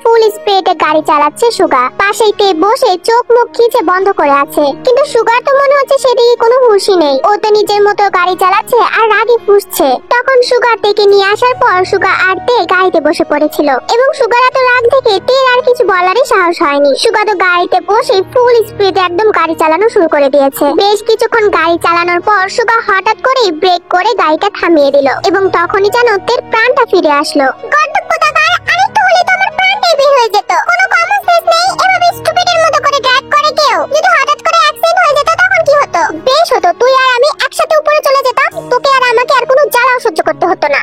ফুল স্পিডে গাড়ি চালাচ্ছে সুগা। পাশেই তে বসে চোখ মুখ খিচে বন্ধ করে আছে, কিন্তু সুগার তো মনে হচ্ছে সেদিকে কোনো হুঁশই নেই। ও তো নিজের মতো গাড়ি চালাচ্ছে আর রাগে ফুঁসছে। তখন সুগার তেকে নিয়ে আসার পর সুগা আর তে গাড়িতে বসে পড়েছিল এবং সুগার এত রাগ দেখে তে আর কিছু বলারই সাহস হয়নি। সুগা তো গাড়িতে বসে ফুল স্পিডে একদম গাড়ি চালানো শুরু করে দিয়েছে। বেশ কিছুক্ষণ গাড়ি চালানোর পর সুগা হঠাৎ করে ব্রেক করে গাড়িটা থামিয়ে দিল এবং তখনই যেন তের প্রাণটা ফিরে আসলো। আরেকটু হলে তো আমার প্রাণটাই বের হয়ে যেত। কোনো কমন সেন্স নেই, এভাবে স্টুপিডের মতো করে ড্রাইভ করে কেউ। যদি হঠাৎ করে অ্যাক্সিডেন্ট হয়ে যেত তখন কি হতো? বেশ হতো, তুই আর আমি একসাথে উপরে চলে যেতাম, তোকে আর আমাকে আর কোনো জ্বালাও সহ্য করতে হতো না।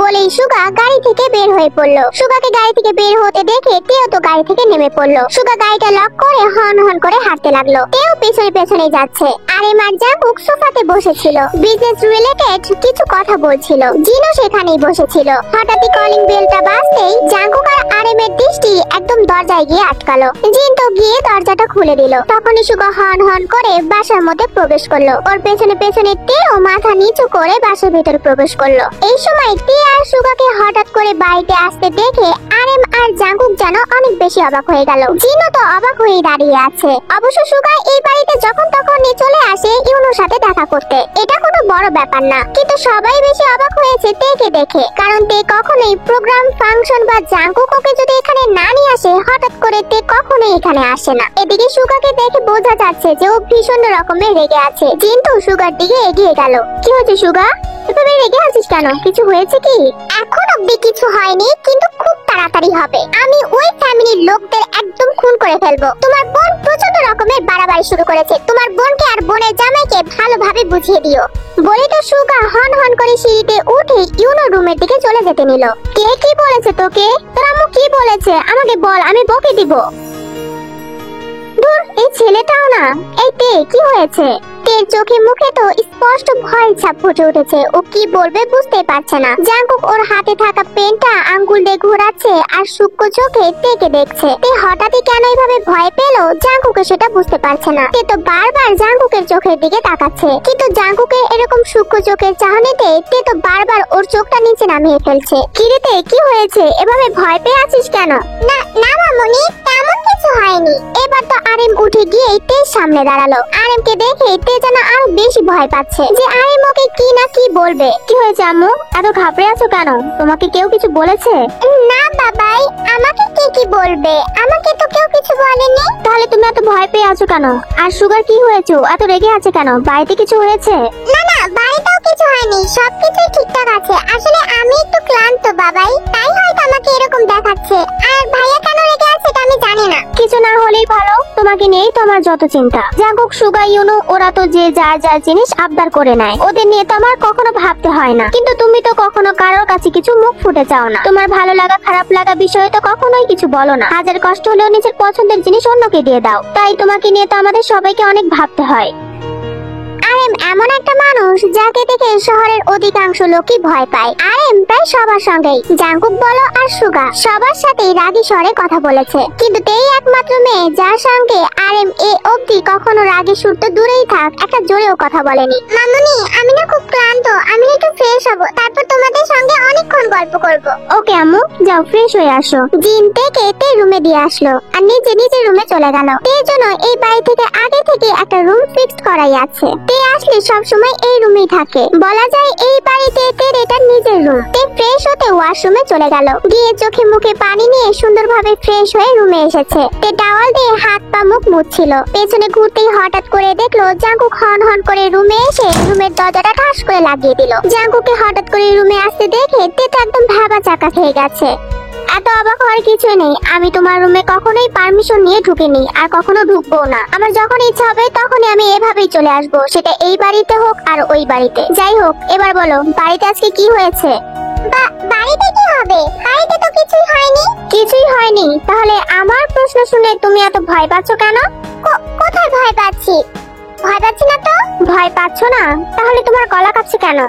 বলেই সুগা গাড়ি থেকে বের হয়ে পড়লো। সুগাকে গাড়ি থেকে বের হতে দেখে তেও তো গাড়ি থেকে নেমে পড়লো। সুগা গাড়িটা লক করে হর্ন হর্ন করে হাঁটতে লাগলো। তেও পেছনে পেছনে যাচ্ছে। আর এমার জাঙ্কুক সোফাতে বসেছিল, বিজনেস রিলেটেড কিছু কথা বলছিল। জিনও সেখানেই বসেছিল। হঠাৎই কলিং বেলটা বাজতেই জাঙ্কুক আর আরেমের দৃষ্টি একদম দরজায় গিয়ে আটকালো। জিন তো গিয়ে দরজাটা খুলে দিল। তখনই সুগা হর্ন হর্ন করে বাসার মধ্যে প্রবেশ করলো। ওর পেছনে পেছনে তেও মাথা নিচু করে বাসার ভিতরে প্রবেশ করলো। এই সময় তে আর সুগাকে হঠাৎ করে বাড়িতে আসতে দেখে আরেম আর জাঙ্কুক যেন অনেক বেশি অবাক হয়ে গেল। জিনও তো অবাক হয়ে দাঁড়িয়ে আছে। অবশ্য সুগা এই বাড়িতে যখন তখন চলে আসে ইউনোর সাথে দেখা করতে, এটা কোনো বড় ব্যাপার না। কিন্তু সবাই বেশি অবাক হয়েছে তেকে দেখে, কারণ তে কখনোই প্রোগ্রাম, ফাংশন বা জাঙ্কুক ওকে যদি এখানে না নিয়ে আসে, হঠাৎ করে তে কখনোই এখানে আসে না। এদিকে সুগাকে দেখে বোঝা যাচ্ছে যে ও ভীষণ রকমের রেগে আছে। জিন তো সুগার দিকে এগিয়ে গেল। কি হয়েছে সুগা, এভাবে রেগে আছিস কেন? কিছু হয়েছে কি? এখন অব্দি কিছু হয়নি, কিন্তু খুব তাড়াতাড়ি হবে। আমি ওই ফ্যামিলির লোকদের একদম খুন করে ফেলবো। তোমার বোন প্রচন্ড রকমের বাড়াবাড়ি শুরু করেছে। তোমার বোনকে আর বোনের জামাইকে ভালোভাবে বুঝিয়ে দিও। বলে তো সুগা হন হন করে সিঁড়িতে উঠে ইউনো রুমের দিকে চলে যেতে নিল। কে কি বলেছে তোকে? তোর আম্মু কি বলেছে আমাকে বল, আমি বকে দিব। দূর, এই ছেলেটাও না। এই তে, কি হয়েছে? তের চোখে মুখে তো স্পষ্ট ভয় ছাপ ফুটে উঠেছে। ও কি বলবে বুঝতে পারছে না। জাঙ্কুক ওর হাতে থাকা পেনটা আঙ্গুল দিয়ে ঘোরাচ্ছে আর সূক্ষ্ম চোখে তেকে দেখছে। তে হঠাৎই কেন এইভাবে ভয় পেল জাঙ্কুকে সেটা বুঝতে পারছে না। তে তো বারবার জাঙ্কুকের চোখের দিকে তাকাচ্ছে, কিন্তু জাঙ্কুকের এরকম সূক্ষ্ম চোখের চাহনিতে তে তো বারবার ওর চোখটা নিচে নামিয়ে ফেলছে। কিরে তে, কি হয়েছে? এভাবে ভয় পেয়ে আছিস কেন? না না মামুনি, তেমন কিছু হয়নি। এবার তো আরেম উঠে গিয়ে তের সামনে দাঁড়ালো। আরেমকে দেখে তে যেন আরো বেশি ভয় পাচ্ছে যে আরেম ওকে কি না কি বলবে। কি হয়েছে আম্মু, এত ঘাবড়ে আছো কেন? তোমাকে কেউ কিছু বলেছে? না বাবাই, আমাকে কে কি বলবে? আমাকে তো কেউ কিছু বলেনি। তাহলে তুমি এত ভয় পেয়ে আছো কেন? আর সুগার কি হয়েছে, এত রেগে আছে কেন? বাড়িতে কিছু হয়েছে? না না, বাড়িতেও কিছু হয়নি, সবকিছুই ঠিকঠাক আছে। আসলে আমি একটু ক্লান্ত বাবাই, তাই হয়তো আমাকে এরকম দেখাচ্ছে। আর ভাইয়া কেন রেগে আছে এটা আমি জানি না। কিছু না হলেই ভালো, তোমাকে নিয়েই তো আমার যত চিন্তা। জাঙ্কুক, সুগা, ইউনো ওরা তো যে যার যার জিনিস আবদার করে নেয়, ওদের নিয়ে তো আমার কখনো ভাবতে হয় না। কিন্তু তুমি তো কখনো কারোর কাছে কিছু মুখ ফুটে চাও না। তোমার ভালো লাগা খারাপ লাগা বিষয়ে তো কখনোই কিছু বলো না। হাজার কষ্ট হলেও নিজের পছন্দের জিনিস অন্যকে দিয়ে দাও। তাই তোমাকে নিয়ে তো আমাদের সবাইকে অনেক ভাবতে হয়। আরেম এমন একটা মানুষ যাকে দেখে শহরের অধিকাংশ লোকই ভয় পায়। আরেম প্রায় সবার সঙ্গেই, জাঙ্কুক বলো আর সুগা, সবার সাথেই রাগী স্বরে কথা বলেছে। কিন্তু তেই একমাত্র মেয়ে যার সঙ্গে আরেম এ অবধি কখনো রাগী সুর তো দূরেই থাক, একটা জোরেও কথা বলেনি। মামুনি, আমি না খুব ক্লান্ত, আমি একটু ফ্রেশ হব, তারপর তোমাদের সঙ্গে অনেকক্ষণ গল্প করব। ওকে আম্মু, যাও ফ্রেশ হয়ে আসো। জিন তেকে তে রুমে দিয়ে আসলো আর নিজে নিজে রুমে চলে গেল। তের জন্য এই বাড়ি থেকে আগে থেকে একটা রুম ফিক্সড করাই আছে। তে আসলে সব সময় এই রুমেই থাকে। বলা যায় এই বাড়িতে তের এটা নিজের রুম। তে ফ্রেশ হতে ওয়াশরুমে চলে গেল। গিয়ে চোখে মুখে পানি নিয়ে সুন্দরভাবে ফ্রেশ হয়ে রুমে এসেছে। তে টাওয়াল দিয়ে হাত পা মুখ মুছছিল। পেছনে ঘুরতেই হঠাৎ করে দেখলো জাঙ্কুক হন হন করে রুমে এসে রুমের দরজাটা ঠাস করে লাগিয়ে দিল। জাঙ্কুকে হঠাৎ করে রুমে আসতে দেখে তে তো একদম ভাবা চাকা খেয়ে গেছে। এত অবাক হওয়ার কিছু নেই, আমি তোমার রুমে কখনোই পারমিশন নিয়ে ঢুকিনি আর কখনো ঢুকবো না। আমার যখন ইচ্ছা হবে তখনই আমি এভাবেই চলে আসবো, সেটা এই বাড়িতে হোক আর ওই বাড়িতে। যাই হোক, এবার বলো বাড়িতে আজকে কি হয়েছে? বাড়িতে কি হবে? বাড়িতে তো কিছুই হয়নি। কিছুই হয়নি? তাহলে আমার প্রশ্ন শুনে তুমি এত ভয় পাচ্ছ কেন? কোথায় ভয় পাচ্ছি? ভয় পাচ্ছি না তো। ভয় পাচ্ছ না? তাহলে তোমার গলা কাঁপছে কেন?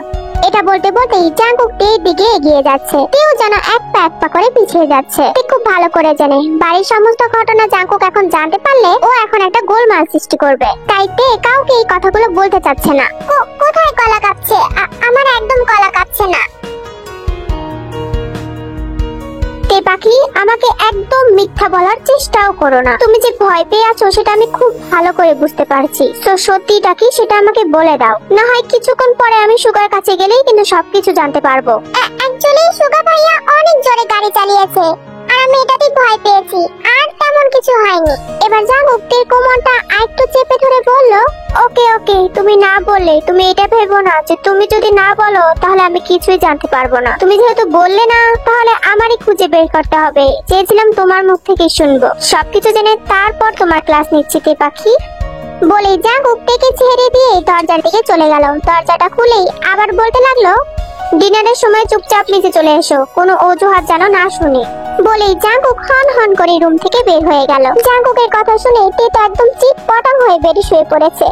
এটা বলতে বলতেই জাঙ্কুক তের দিকে এগিয়ে যাচ্ছে। তেও যেন এক পা করে পিছিয়ে যাচ্ছে। তে খুব ভালো করে জানে বাড়ির সমস্ত ঘটনা জাঙ্কুক এখন জানতে পারলে ও এখন একটা গোলমাল সৃষ্টি করবে। তাই তে কাউকে এই কথাগুলো বলতে চাচ্ছে না। কোথায় গলা কাঁপছে? আমার একদম গলা কাঁপছে না। তে তে পাখি, আমাকে একদম মিথ্যা বলার চেষ্টাও করো না। তুমি যে ভয় পেয়ে আছো সেটা আমি খুব ভালো করে বুঝতে পারছি। তো সত্যিটা কি সেটা আমাকে বলে দাও, না হয় কিছুক্ষণ পরে আমি সুগার কাছে গেলেই কিন্তু সবকিছু জানতে পারবো। অ্যাকচুয়ালি সুগা ভাইয়া অনেক জোরে গাড়ি চালিয়েছে আর আমি এটাতে ভয় পেয়েছি, আর তেমন কিছু হয়নি। এবার জাঙ্কুক তীর কোমরটা আরেকটু চেপে ধরে বলল, ওকে ওকে, তুমি না বললে, তুমি এটা ভেবো না যে তুমি যদি না বলো তাহলে আমি কিছুই জানতে পারবো না। তুমি যেহেতু বললে না, তাহলে আমারই খুঁজে বের করতে হবে। চেয়েছিলাম তোমার মুখ থেকে শুনবো, সবকিছু জেনে তারপর তোমার ক্লাস নিচ্ছি তে পাখি। বলে জাঙ্কুক টেকে ছেড়ে দিয়ে দরজার দিকে চলে গেল। দরজাটা খুলেই আবার বলতে লাগলো, ডিনারের সময় চুপচাপ নিচে চলে এসো, কোনো অজুহাত যেন না শুনি। বলেই জাঙ্কুক হন হন করে রুম থেকে বের হয়ে গেল। জাঙ্কুকের কথা শুনে তে একদম চিৎপটাং হয়ে বেডে শুয়ে পড়েছে।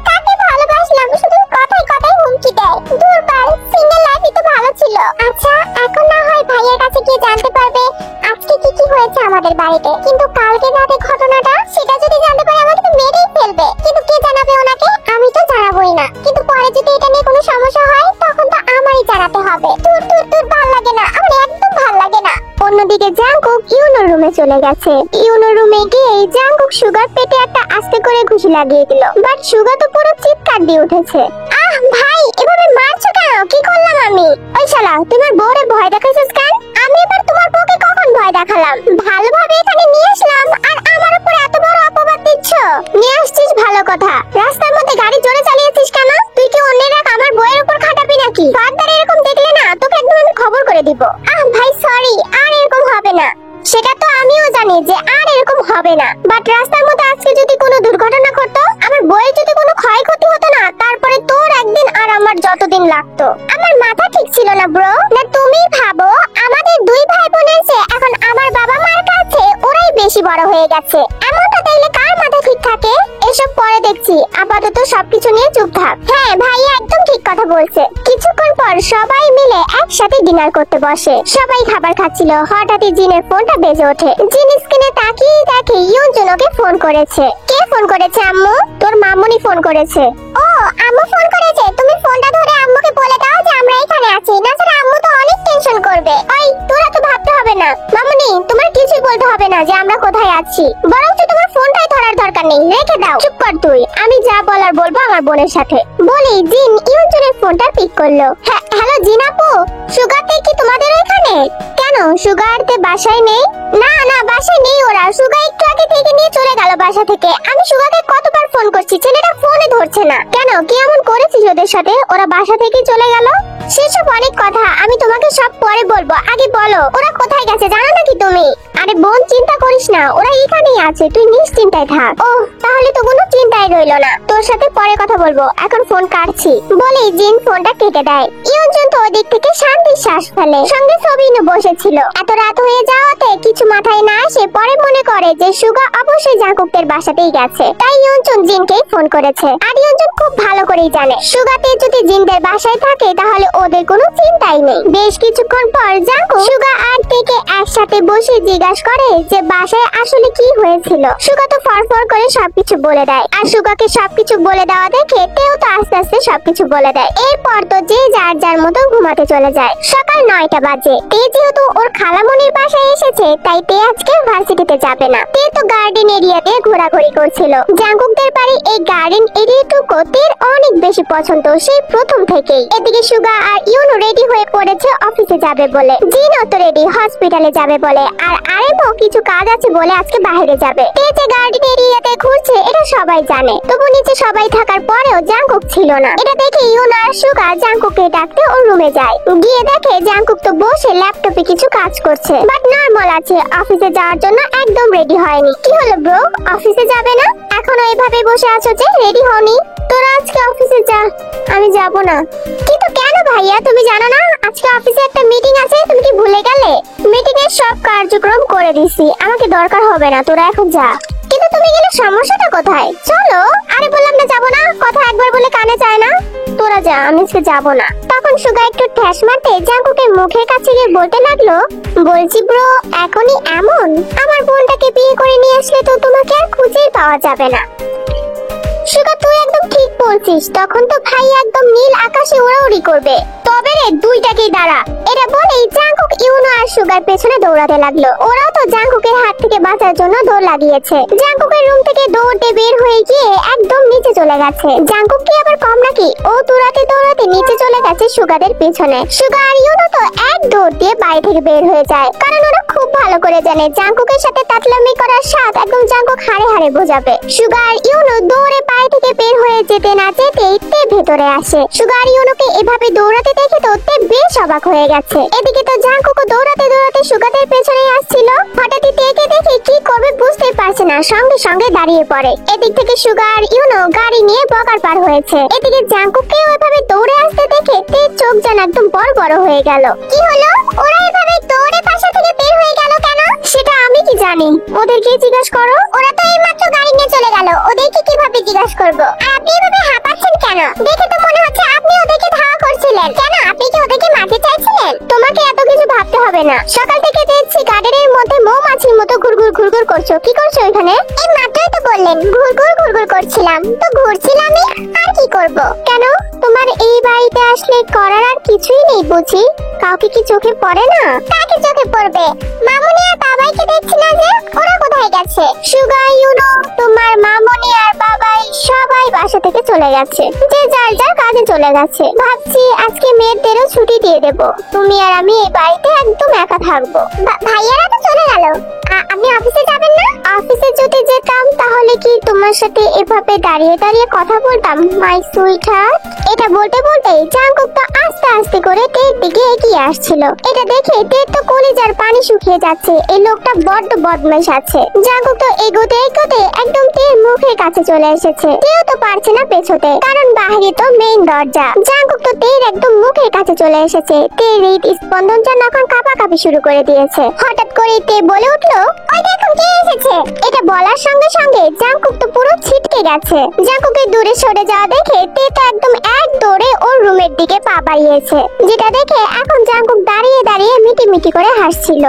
কাকে ভালোবাসলাম, শুধু কথায় কথায় হুমকি দেয়। দুর্বল সিঙ্গেল লাইফই তো ভালো ছিল। আচ্ছা, এখন না হয় ভাইয়ের কাছে গিয়ে জানতে পারবে আজকে কি কি হয়েছে আমাদের বাড়িতে, কিন্তু কালকে রাতে ঘটনাটা সেটা যদি জানতে পারে আমাকে তো মেরেই ফেলবে। কিন্তু কে জানাবে ওনাকে? আমি তো জানাবোই না, কিন্তু পরে যদি এটা নিয়ে কোনো সমস্যা হয় তখন তো আমারই জানাতে হবে। দূর দূর দূর, ভাল লাগে না, আমার একদম ভাল লাগে না। অন্যদিকে জাঙ্কুক ইউনোর রুমে চলে গেছে। ইউনোর রুমে গিয়ে জাঙ্কুক সুগার পেটে একটা আস্তে করে ঘুষি লাগিয়ে দিল। বাট সুগা তো পুরো চিৎকার দিয়ে উঠেছে। আহ ভাই, এভাবে মারছো কেন? কি করলাম আমি? ওই শালা, তোমার বউরে ভয় দেখাইছিস কেন? আমি এবার তোমার বউকে কখন ভয় দেখালাম? ভালোভাবে এখানে নিয়ে আসলাম আর আমার উপর এত বড় অপবাদ দিচ্ছ? নিয়ে আসছিস ভালো কথা, রাস্তার মধ্যে গাড়ি জোরে চালিয়েছিস কেন? তুই কি অন্যের রাগ আমার বউয়ের উপর খাটাবি নাকি? ফার্দার এরকম দেখলে না তোকে একদম আমি খবর করে দিব। আহ ভাই সরি, আর এরকম হবে না। সেটা তো আমিও জানি যে আর এরকম হবে না, বাট রাস্তার মধ্যে আজকে যদি কোনো দুর্ঘটনা ঘটতো, আমার বউয়ের যদি কোনো ক্ষয়ক্ষতি হতো না, তারপরে তোর একদিন আর আমার যতদিন লাগতো। আমার মাথা ঠিক ছিল না ব্রো। না তুমি ভাবো আমাদের দুই ভাই বোনের চেয়ে এখন আমার বাবা মার কাছে ওরাই বেশি বড় হয়ে গেছে। এমনটা দেখলে কার মাথা ঠিক থাকে? এসব পরে দেখছি, আপাতত সবকিছু নিয়ে চুপ থাক। হ্যাঁ ভাইয়া একদম ঠিক কথা বলছে। কিছুক্ষণ পর সবাই মিলে একসাথে ডিনার করতে বসে। সবাই খাবার খাচ্ছিল, হঠাৎই জিনের ফোনটা বেজে ওঠে। জিন স্ক্রিনে তাকিয়ে দেখে ইয়ুনজুন ওকে ফোন করেছে। কে ফোন করেছে আম্মু? তোর মামুনি ফোন করেছে। ও আম্মু ফোন করেছে? তুমি ফোনটা ধরে আম্মুকে বলে দাও যে আমরা এখানে আছি, না স্যার আম্মু তো অনেক টেনশন করবে। ওই তোরা তো ভাবতে হবে না মামুনি, তোমার কিছুই বলতে হবে না যে আমরা কোথায় আছি, বরঞ্চ তোমার ফোনটাই ধরার দরকার নেই, রেখে দাও। চুপ কর তুই, আমি যা বলার বলবো আমার বোনের সাথে। বলি জিন ইয়ুনজুনের ফোনটা পিক করলো। হ্যালো জিন আপু, সুগারতে কি তোমাদের এখানে? কেন সুগারতে বাসায় নেই? না না বাসায় নেই ওরা, সুগা একটু আগে থেকে নিয়ে চলে গেল বাসা থেকে। আমি সুগাকে কতবার ফোন করছি, ছেলেটা ফোনে ধরছে না। কেন, কি এমন করেছিস ওদের সাথে ওরা বাসা থেকে চলে গেল? সেসব অনেক কথা আমি তোমাকে সব পরে বলবো, আগে বলো ওরা কোথায় গেছে জানো নাকি তুমি? আরে বোন চিন্তা করিস না, ওরা এখানেই আছে, তুই নিশ্চিন্তায় থাক। ও তাহলে তো কোনো চিন্তাই রইলো না, তোর সাথে পরে কথা বলবো, এখন ফোন কাটছি। বলে জিন ফোনটা কেটে দেয়। ইয়ুনজুন তো ওই দিক থেকে শান্তির শ্বাস ফেলে। সঙ্গে সবিনও বসেছিল। এত রাত হয়ে যাওয়াতে কিছু মাথায় না আসে পরে মনে করে যে সুগা অবশ্যই জাঙ্কুকের বাসাতেই গেছে, তাই ইয়ুনজুন জিনকে ফোন করেছে। আর ইয়ুনজুন খুব ভালো করেই জানে সুগাতে যদি জিনদের বাসায় থাকে তাহলে ওদের কোনো চিন্তাই নেই। বেশ কিছুক্ষণ পর জাঙ্কুক সুগা আর থেকে একসাথে বসে জিজ্ঞাসা করে যে বাসায় আসলে কি হয়েছিল। সুগা তো ফরফর করে সবকিছু বলে দেয়। আর সুগাকে সবকিছু বলে দেওয়া দেখে তেও তো আস্তে আস্তে সবকিছু বলে দেয়। এরপর তো যে যার যার মতো ঘুমাতে চলে যায়। সকাল 9টা বাজে। তে যেহেতু ওর খালামণির বাসায় এসেছে তাই তে আজকে ভার্সিটিতে যাবে না। তে তো গার্ডেন এরিয়াতে ঘোরাঘুরি করছিল। জাঙ্কুকদের বাড়ি এই গার্ডেন এরিয়াটুকু তের অনেক বেশি পছন্দ সেই প্রথম থেকেই। এদিকে সুগা আর ইউনো রেডি হয়ে পড়েছে অফিসে যাবে বলে। জিনও তো রেডি হসপিটালে যাবে বলে। আর আরেমও কিছু কাজ আছে বলে আজকে বাইরে যাবে। তে যে গার্ডেন এরিয়াতে ঘুরছে এটা সবাই জানে, তবু নিচে সবাই থাকার পরেও জাঙ্কুক ছিল না। এটা দেখে ইউনো আর সুগা জাঙ্কুককে ডাকতে ওর রুমে যায়। গিয়ে দেখে জাঙ্কুক তো বসে ল্যাপটপে কিছু কাজ করছে, বাট নরমাল আছে, অফিসে যাওয়ার জন্য একদম রেডি হয়নি। কি হলো ব্রো, অফিসে যাবে না? এখনো এভাবে বসে আছো যে, রেডি হওনি? তোরা আজকে অফিসে যা। আমি যাব না। কিন্তু কেন ভাইয়া, তুমি জানো না আজকে অফিসে একটা মিটিং আছে, তুমি কি ভুলে গেলে? মিটিং এর সব কার্যক্রম করে দিছি, আমাকে দরকার হবে না, তোরা এখন যা। কিন্তু তুমি গেলে সমস্যাটা কোথায়? চলো। আরে বললাম না যাবো না, কথা একবার বলে কানে যায় না। তোরা যা, আমি আজকে যাবো না। তখন সুগা একটু ঠ্যাস মারতে জাঙ্কুকের মুখের কাছে গিয়ে বলতে লাগলো, বলছি ব্রো এখনই এমন? আমার বোনটাকে বিয়ে করে নিয়ে আসলে তো তোমাকে আর খুঁজেই পাওয়া যাবে না। সুগা তুই একদম ঠিক বলছিস, তখন তো ভাই একদম নীল আকাশে উড়াউড়ি করবে। তোর হবে রে, দুইটাকেই দাঁড়া। এটা বলেই জাঙ্কুক ইউনো আর সুগার পেছনে দৌড়াতে লাগলো। ওরাও তো জাঙ্কুকের হাত থেকে বাঁচার জন্য দৌড় লাগিয়েছে। জাঙ্কুকের রুম থেকে দৌড়তে বের হয়ে গিয়ে একদম নিচে চলে গেছে। জাঙ্কুক কি আবার কম নাকি? ও দৌড়াতে দৌড়াতে নিচে চলে গেছে সুগারের পেছনে। সুগার আর ইউনো তো এক দৌড় দিয়ে বাড়ি থেকে বের হয়ে যায়, কারণ ওরা খুব ভালো করে জানে জাঙ্কুকের সাথে তাতলামি করার স্বাদ একদম জাঙ্কুক হাড়ে হাড়ে বোঝাবে। সুগার ইউনো দৌড়ে বাড়ি থেকে বের হয়ে যেতে না যেতেই তে ভেতরে আসে। সুগার ইউনোকে এভাবে দৌড়াতে দেখে তো তে বেশ অবাক হয়ে গেছে। এদিকে তো জাঙ্কুকও দৌড়াতে দৌড়াতে সুগারের পেছনে আসছিল। হঠাৎই তেকে দেখে কি করবে বুঝতেই পারছে না, সঙ্গে সঙ্গে দাঁড়িয়ে পড়ে। এদিক থেকে সুগার ইউনো গাড়ি নিয়ে বগার পার হয়েছে। এদিকে জাঙ্কুককেও এভাবে দৌড়ে আসতে দেখে তে চোখ যেন একদম বড় বড় হয়ে গেল। কি হলো? ওরা এভাবে দৌড়ে পাশে থেকে বের হয়ে গেল কেন? সেটা আমি কি জানি, ওদেরকে জিজ্ঞাসা করো। ওরা তো এইমাত্র গাড়ি নিয়ে চলে গেল, ওদেরকে কিভাবে জিজ্ঞাসা করব? আপনি এভাবে হাঁপাচ্ছেন কেন? দেখে তো মনে হচ্ছে আপনি ওদেরকে ধাওয়া করছিলেন। কেন, আপনি কি ওদেরকে মারতে চাইছিলেন? তোমাকে এত কিছু ভাবতে হবে না। সকাল থেকে দেখছি গার্ডেনের মধ্যে মৌমাছির মতো ঘুরঘুর ঘুরঘুর করছো। কি করছো এখানে? এই মাত্রই তো বললেন ঘুরঘুর ঘুরঘুর করছিলাম, তো ঘুরছিলামই, আর কি করব? কেন, তোমার এই বাড়িতে আসলে করার আর কিছুই নেই বুঝি? কাউকে কি চোখে পড়ে না? কাকে চোখে পড়বে? মামুনি আর বাবাইকে দেখছি না যে, ওরা কোথায় গেছে? সুগার ইউনো, তোমার মামুনি আর বাবাই সবাই বাসা থেকে চলে গেছে, যে যার যার কাজে চলে গেছে। ভাবছি আজকে মেয়েদেরও ছুটি দিয়ে দেব, তুমি আর আমি এই বাড়িতে একদম একা থাকবো। ভাইয়ারা তো চলে গেল, আপনি অফিসে যাবেন না? অফিসে যদি যেতাম তাহলে কি তোমার সাথে এভাবে দাঁড়িয়ে দাঁড়িয়ে কথা বলতাম মাই সুইট হার্ট? এটা বলতে বলতেই জাঙ্কুক তো আস্তে আস্তে করে তের দিকে এগিয়ে আসছিল। এটা দেখে তের তো কলিজার পানি শুকিয়ে যাচ্ছে, এই লোকটা বড্ড বদমাশ আছে। জাঙ্কুক তো এগোতে এগোতে একদম তের মুখের কাছে চলে এসেছে। কেউ তো পারছে না পেছোতে, কারণ বাইরে তো মেইন দরজা। জাঙ্কুক তো তের একদম মুখের কাছে চলে এসেছে। তের হৃদ স্পন্দন যেন এখন কাঁপাকাঁপি শুরু করে দিয়েছে। হঠাৎ করে তে বলে উঠলো, ওই দেখুন কে এসেছে। এটা বলার সঙ্গে সঙ্গে জাঙ্কুক তো পুরো ছিটকে গেছে। জাঙ্কুকের দূরে সরে যাওয়া দেখে তে তো একদম এক দৌড়ে ওর রুমের দিকে পা বাড়িয়েছে, যেটা দেখে এখন জাঙ্কুক দাঁড়িয়ে দাঁড়িয়ে মিটিমিটি করে হাসছিল।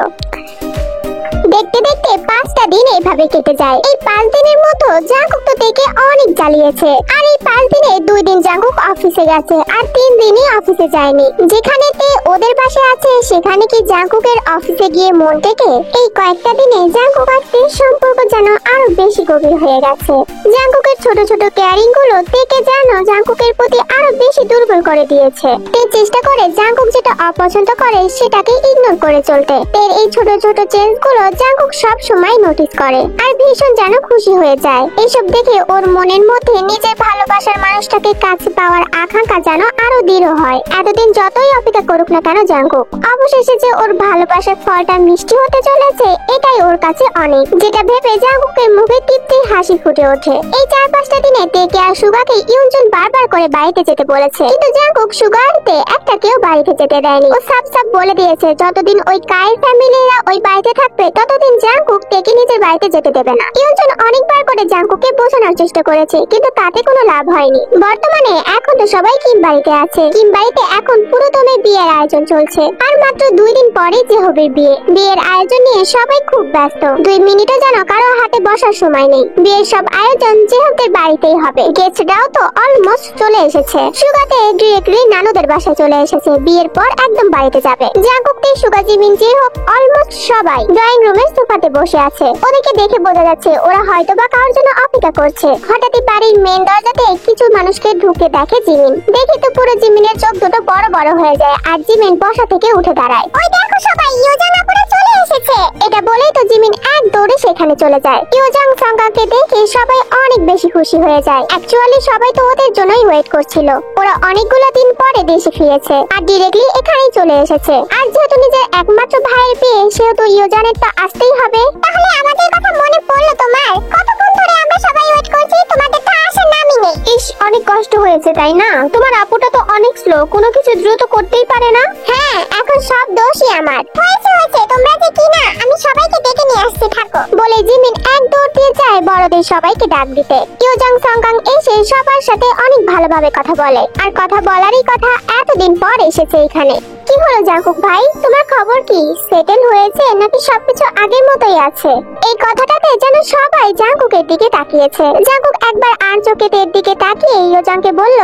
দেখতে দেখতে 5টা দিন এভাবে কেটে যায়। এই 5 দিনের মধ্যে জাঙ্কুক তো থেকে অনেক জ্বালিয়েছে। আর এই 5 দিনে 2 দিন জাঙ্কুক অফিসে গেছে আর 3 দিনই অফিসে যায়নি। যেখানে তে ওদের পাশে আছে সেখানে কি জাঙ্কুকের অফিসে গিয়ে মন থেকে? এই কয়েকটা দিনে জাঙ্কুক আর তের সম্পর্ক যেন আরো বেশি গভীর হয়ে গেছে। জাঙ্কুকের ছোট ছোট কেয়ারিং গুলো তেকে যেন জাঙ্কুকের প্রতি আরো বেশি দুর্বল করে দিয়েছে। তে চেষ্টা করে জাঙ্কুক যেটা অপছন্দ করে সেটাকে ইগনোর করে চলতে। তের এই ছোট ছোট চেঞ্জ গুলো জাঙ্কুক সব সময় নোটিস করে আর ভীষণ যেন খুশি হয়ে যায়। এইসব দেখে ওর মনের মধ্যে নিজের ভালোবাসার মানুষটাকে কাছে পাওয়ার আকাঙ্ক্ষা যেন আরো দৃঢ় হয়। এতদিন যতই অপেক্ষা করুক না কেন জাঙ্কুক, অবশেষে যে ওর ভালোবাসার ফলটা মিষ্টি হতে চলেছে এটাই ওর কাছে অনেক। যেটা ভেবে জাঙ্কুকের মুখে তৃপ্তির হাসি ফুটে ওঠে। এই 4-5টা দিনে তেকে আর সুগাকে ইউনজুন বারবার করে বাড়িতে যেতে বলেছে, কিন্তু জাঙ্কুক সুগারতে একটা কেউ বাড়িতে যেতে দেয়নি। ও সাফ সাফ বলে দিয়েছে যতদিন ওই কায়ের ফ্যামিলিরা ওই বাড়িতে থাকবে ততদিন জাঙ্কুক তেকে নিজের বাড়িতে যেতে দেবে না। ইউনজুন অনেকবার করে জাঙ্কুককে বোঝানোর চেষ্টা করেছে, কিন্তু তাতে কোনো লাভ হয়নি। বর্তমানে এখন তো সবাই কিম বাড়িতে আছে। কিম বাড়িতে এখন পুরোদমে বিয়ের আয়োজন চলছে, আর মাত্র 2 দিন পরেই যে হবে বিয়ে। বিয়ের আয়োজন নিয়ে সবাই খুব ব্যস্ত, 2 মিনিটও যেন কারো হাতে বসার সময় নেই। বিয়ের সব আয়োজন যেহেতুদের বাড়িতেই হবে। গেস্টরাও তো অলমোস্ট চলে এসেছে। সুগাতে ডিরেক্টলি নানুদের বাসায় চলে এসেছে। বিয়ের পর একদম বাড়িতে যাবে। জাঙ্কুকতে সুগা জিমিন যে হোক অলমোস্ট সবাই ড্রয়িং রুমের সোফাতে বসে আছে। ওদেরকে দেখে বোঝা যাচ্ছে ওরা হয়তো বা কারোর জন্য অপেক্ষা করছে। হঠাৎই বাড়ির মেন দরজাতে কিছু মানুষকে ঢুকে দেখে জিমিন। দেখে তো পুরো জিমিনের চোখ দুটো বড় বড় হয়ে যায় আর জিমিন বসা থেকে উঠে দাঁড়ায়। ওই দেখো সবাই, ইয়োজাং আপুরা চলে এসেছে। এটা বলেই তো জিমিন এক দৌড়ে সেখানে চলে যায়। ইয়োজাং সংগাকে দেখে সবাই অনেক বেশি খুশি হয়ে যায়। অ্যাকচুয়ালি সবাই তো ওদের জন্যই ওয়েট করছিল। ওরা অনেকগুলো দিন পরে দেশে ফিরেছে আর ডিরেক্টলি এখানেই চলে এসেছে। আর যেহেতু নিজের একমাত্র ভাইয়ের বিয়ে, সেহেতু ইয়োজানের তো আসতেই হবে। তাহলে আমাদের কথা মনে পড়লো তোমার? কতক্ষণ ধরে আমরা সবাই ওয়েট করছি, তোমাদের তো আসার নামই নেই। ইস, অনেক কষ্ট হয়েছে তাই না? তোমার আপুটা তো অনেক স্লো, কোনো কিছু দ্রুত করতেই পারে না। হ্যাঁ, এখন সব দোষই আমার। হয়েছে, তোমরা যে কি না, আমি সবাইকে ডেকে নিয়ে আসছি, থাকো। বলে জিমিন এক দৌড় দিয়ে যায় বড়দের সবাইকে ডাক দিতে। ইয়োজাং সংগাং এসে সবার সাথে অনেক ভালোভাবে কথা বলে, আর কথা বলারই কথা এতদিন পর এসেছে এখানে। কি হলো জাঙ্কুক ভাই, তোমার খবর কি? সেটেল হয়েছে নাকি সবকিছু আগের মতোই আছে? এই কথাটাতে যেন সবাই জাঙ্কুকের দিকে তাকিয়েছে। জাঙ্কুক একবার আর চোখে তের দিকে তাকিয়ে ইয়োজাংকে বলল,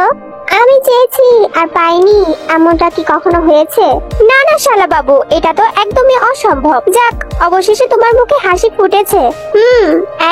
আমি চেয়েছি আর পাইনি, এমনটা কি কখনো হয়েছে? না না শালা বাবু, এটা তো একদমই অসম্ভব। যাক, অবশেষে তোমার মুখে হাসি ফুটেছে।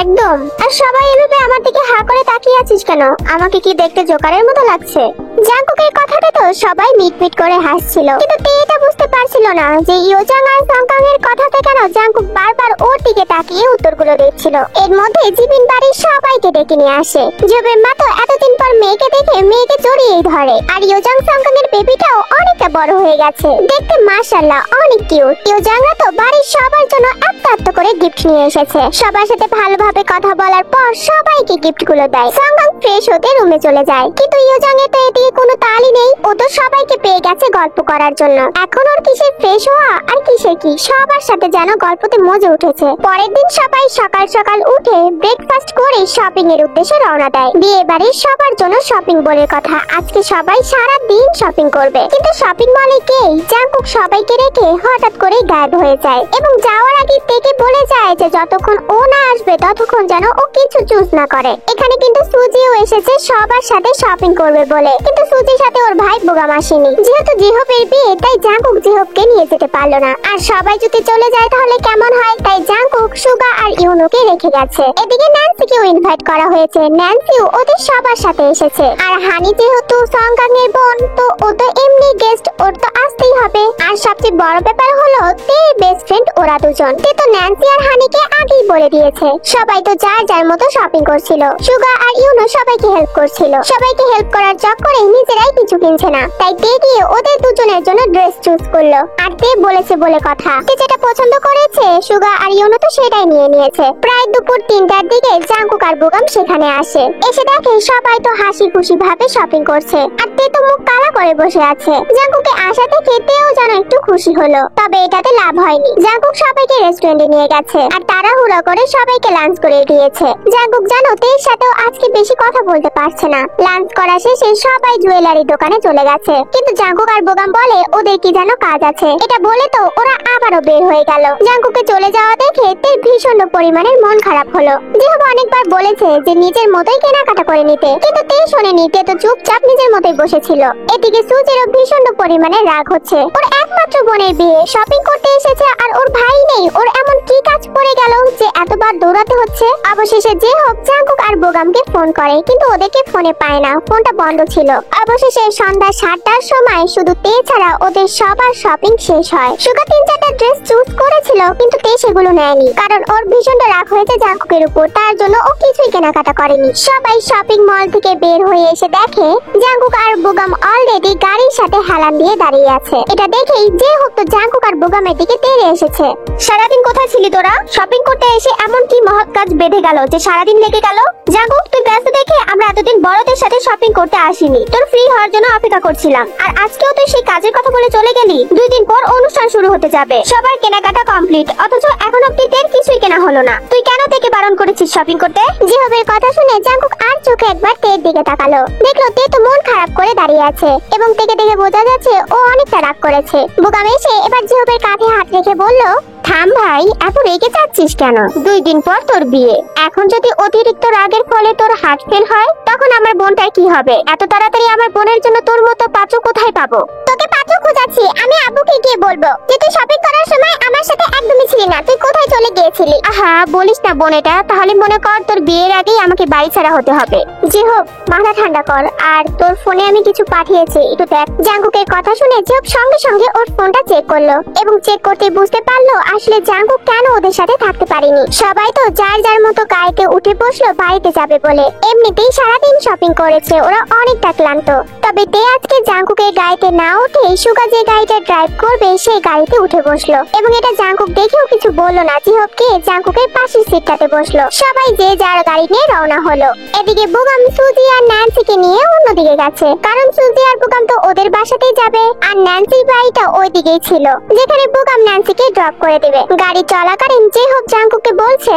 একদম। আর সবাই এভাবে আমার দিকে হা করে তাকিয়ে আছিস কেন? আমাকে কি দেখতে জোকারের মতো লাগছে? জাঙ্কুকের কথাটা তো সবাই মিটমিট করে হাসছিল, কিন্তু তে এটা বুঝতে পারছিল না যে ইয়োজাং আর সংকাং এর কথাতে কেন জাঙ্কুক বারবার ওর দিকে তাকিয়ে উত্তরগুলো দিচ্ছিল। এর মধ্যে জিবিন বাড়ির সবাইকে ডেকে নিয়ে আসে। জিবের মা তো এতদিন পর মেয়েকে দেখে মেয়েকে জড়িয়ে ধরে। আর ইয়োজাং সংকাং এর বেবিটাও অনেকটা বড় হয়ে গেছে, দেখতে মাশাআল্লাহ অনেক কিউট। ইয়োজাংরা তো বাড়ির সবার জন্য এত করে গিফট নিয়ে এসেছে। সবার সাথে ভালোভাবে কথা বলার পর সবাইকে গিফট গুলো দেয়। সংকাং ফ্রেশ হতে রুমে চলে যায়, কিন্তু ইয়োজাং এর তো এদিকে কোনো তালই নেই। ও তো সবাইকে পেয়ে গেছে গল্প করার জন্য। এখন ওর কিসের ফ্রেশ হওয়া আর কিসের কি, সবার সাথে যেন গল্পতে মজে উঠেছে। পরের দিন সবাই সকাল সকাল উঠে ব্রেকফাস্ট করে শপিং এর উদ্দেশ্যে রওনা দেয়। বিয়ে বাড়ির সবার জন্য শপিং বলে কথা, আজকে সবাই সারা দিন শপিং করবে। কিন্তু শপিং মলে গিয়ে জাঙ্কুক সবাইকে রেখে হঠাৎ করে গায়েব হয়ে যায় এবং যাওয়ার আগে থেকে বলে যায় যে যতক্ষণ ও না আসবে ততক্ষণ যেন ও কিছু চুজ না করে। এখানে কিন্তু সুজিও এসেছে সবার সাথে শপিং করবে বলে, কিন্তু সুজির সাথে ওর ভাই বোগাম আসেনি। যেহেতু জিহবের বিয়ে, তাই জাঙ্কুক জিহবকে নিয়ে যেতে পারলো না। আর সবাই যদি চলে যায় তাহলে কেমন হয়, তাই জাঙ্কুক সুগা আর ইউনোকে রেখে গেছে। এদিকে ন্যান্সিকেও ইনভাইট করা হয়েছে, ন্যান্সিও ওদের সবার সাথে এসেছে। আর হানি যেহেতু সংকাং এর বোন, তো ও তো এমনি গেস্ট, ওর তো আসতেই হবে। আর সবচেয়ে বড় ব্যাপার হলো তে বেস্ট ফ্রেন্ড ওরা দুজন। তে তো ন্যান্সি আর হানিকে আগেই বলে দিয়েছে। সবাই তো যার যার মতো শপিং করছিল, সুগা আর ইউনো সবাইকে হেল্প করছিল। সবাইকে হেল্প করার চক্করে নিজেরাই কিছু কিনছে না, তাই তে গিয়ে ওদের দুজনের জন্য ড্রেস চুজ করলো। আর তে বলেছে বলে কথা, তে যেটা পছন্দ করেছে সুগা আর ইউনো তো সেটাই নিয়ে নিয়েছে। প্রায় দুপুর 3টার দিকে জাঙ্কুক আর বোগাম সেখানে আসে। এসে দেখে সবাই তো হাসি খুশি ভাবে শপিং করছে, আর তে তো মুখ কালা করে বসে আছে। জাঙ্কুকে আসা থেকে তেও যেন একটু খুশি হলো, তবে এটাতে লাভ হয়নি। জাঙ্কুক সবাইকে রেস্টুরেন্টে নিয়ে গেছে আর তাড়াহুড়ো করে সবাইকে লাঞ্চ করে দিয়েছে। জাঙ্কুক জানো তের সাথেও আজকে বেশি কথা বলতে পারছে না। লাঞ্চ করা শেষে সবাই জুয়েলারি দোকানে চলে গেছে, কিন্তু জাঙ্কুক আর বোগাম বলে ওদের কি যেন কাজ আছে। এটা বলে তো ওরা আবারও বের হয়ে গেল। জাঙ্কুকে চলে যাওয়া দেখে তের ভীষণ পরিমাণের মন খারাপ হলো। জিহব অনেকবার বলেছে যে নিজের মতোই কেনাকাটা করে নিতে, কিন্তু তে শোনেনি। তে তো চুপচাপ নিজের মতোই বসেছিল। এদিকে সুজিরও ভীষণ পরিমাণে রাগ হচ্ছে। ওর একমাত্র বোনের বিয়ে, শপিং করতে এসেছে আর ওর ভাই নেই। ওর এমন কি কাজ পড়ে গেল যে এতবার দৌড়াতে হচ্ছে? অবশেষে জিহব জাঙ্কুক আর বোগামকে ফোন করে, কিন্তু ওদেরকে ফোনে পায় না, ফোনটা বন্ধ ছিল। অবশেষে সন্ধ্যা 7টার সময় শুধু তে ছাড়া ওদের সবার শপিং শেষ হয়। সুগা 3-4টা ড্রেস চুজ করেছিল, কিন্তু তে সেগুলো নেয়নি, কারণ ওর ভীষণ রাগ হয়েছে জাঙ্কুকের উপর। তার জন্য ও কিছুই কেনাকাটা করেনি। সবাই শপিং মল থেকে বের হয়ে এসে দেখে জাঙ্কুক আর বোগাম অলরেডি গাড়ির সাথে হেলান দিয়ে দাঁড়িয়ে আছে। এটা দেখেই যে হোক তো জাঙ্কুক আর বোগামের দিকে তেড়ে এসেছে। সারাদিন কোথায় ছিলি তোরা? শপিং করতে এসে এমন কি মহৎ কাজ বেঁধে গেল যে সারাদিন লেগে গেল? জাঙ্কুক তুই ব্যস্ত দেখে আমরা এতদিন বড়দের সাথে শপিং করতে আসিনি, তোর ফ্রি হওয়ার জন্য অপেক্ষা করছিলাম। আর আজকেও তুই সেই কাজের কথা বলে চলে গেলি। 2 দিন পর অনুষ্ঠান শুরু হতে যাবে, সবার কেনাকাটা কমপ্লিট, অথচ এখন অব্দি তের কিছুই কেনা হলো না। তুই কেন থেকে বারণ করেছিস শপিং করতে? জিহবের কথা শুনে জাঙ্কুক আর চোখে একবার তের দিকে তাকালো। দেখলো তে তো মন খারাপ করে দাঁড়িয়ে আছে এবং তেকে দেখে বোঝা যাচ্ছে ও অনেকটা রাগ করেছে। বোগাম এসে এবার জিহবের কাঁধে হাত রেখে বলল, থাম ভাই, এত রেগে যাচ্ছিস কেন? 2 দিন পর তোর বিয়ে, এখন যদি অতিরিক্ত রাগের ফলে তোর হার্ট ফেল হয় তখন আমার বোনটার কি হবে? এত তাড়াতাড়ি আমার বোনের জন্য তোর মতো পাত্র কোথায় পাবো? তোকে পাত্র খোঁজাচ্ছি, আমি আব্বুকে গিয়ে বলবো যে তুই শপিং করার সময় আমার সাথে একদমই ছিলি না, তুই কোথায় চলে গিয়েছিলি? আহা বলিস না বোন এটা, তাহলে মনে কর তোর বিয়ের আগেই আমাকে বাড়ি ছাড়া হতে হবে। জিহব মাথা ঠান্ডা কর, আর তোর ফোনে আমি কিছু পাঠিয়েছি, একটু দেখ। জাঙ্কুকের কথা শুনে জিহব সঙ্গে সঙ্গে ওর ফোনটা চেক করলো এবং চেক করতে বুঝতে পারলো আসলে জাঙ্কুক কেন ওদের সাথে থাকতে পারেনি। সবাই তো যার যার মতো গাড়িতে উঠে বসলো বাড়িতে যাবে বলে। এমনিতেই সারাদিন শপিং করেছে, ওরা অনেকটা ক্লান্ত। তবে তে আজকে জাঙ্কুকের গাড়িতে না উঠে সুগা যে গাড়িটা ড্রাইভ করবে সেই গাড়িতে উঠে বসলো এবং এটা জাঙ্কুক দেখেও কিছু বললো না। জিহবকে জাঙ্কুকের পাশের সিটটাতে বসে বসলো। সবাই যে যার গাড়ি নিয়ে রওনা হলো। এদিকে বুগাম সুজি আর ন্যান্সিকে নিয়ে অন্যদিকে গেছে, কারণ সুজি আর বুগাম তো ওদের বাসাতেই যাবে, আর ন্যান্সির বাড়িটা ওইদিকেই ছিল, যেখানে বুগাম ন্যান্সিকে ড্রপ করে দিবে। গাড়ি চলাকালীন যে হোক জাঙ্কুককে বলছে,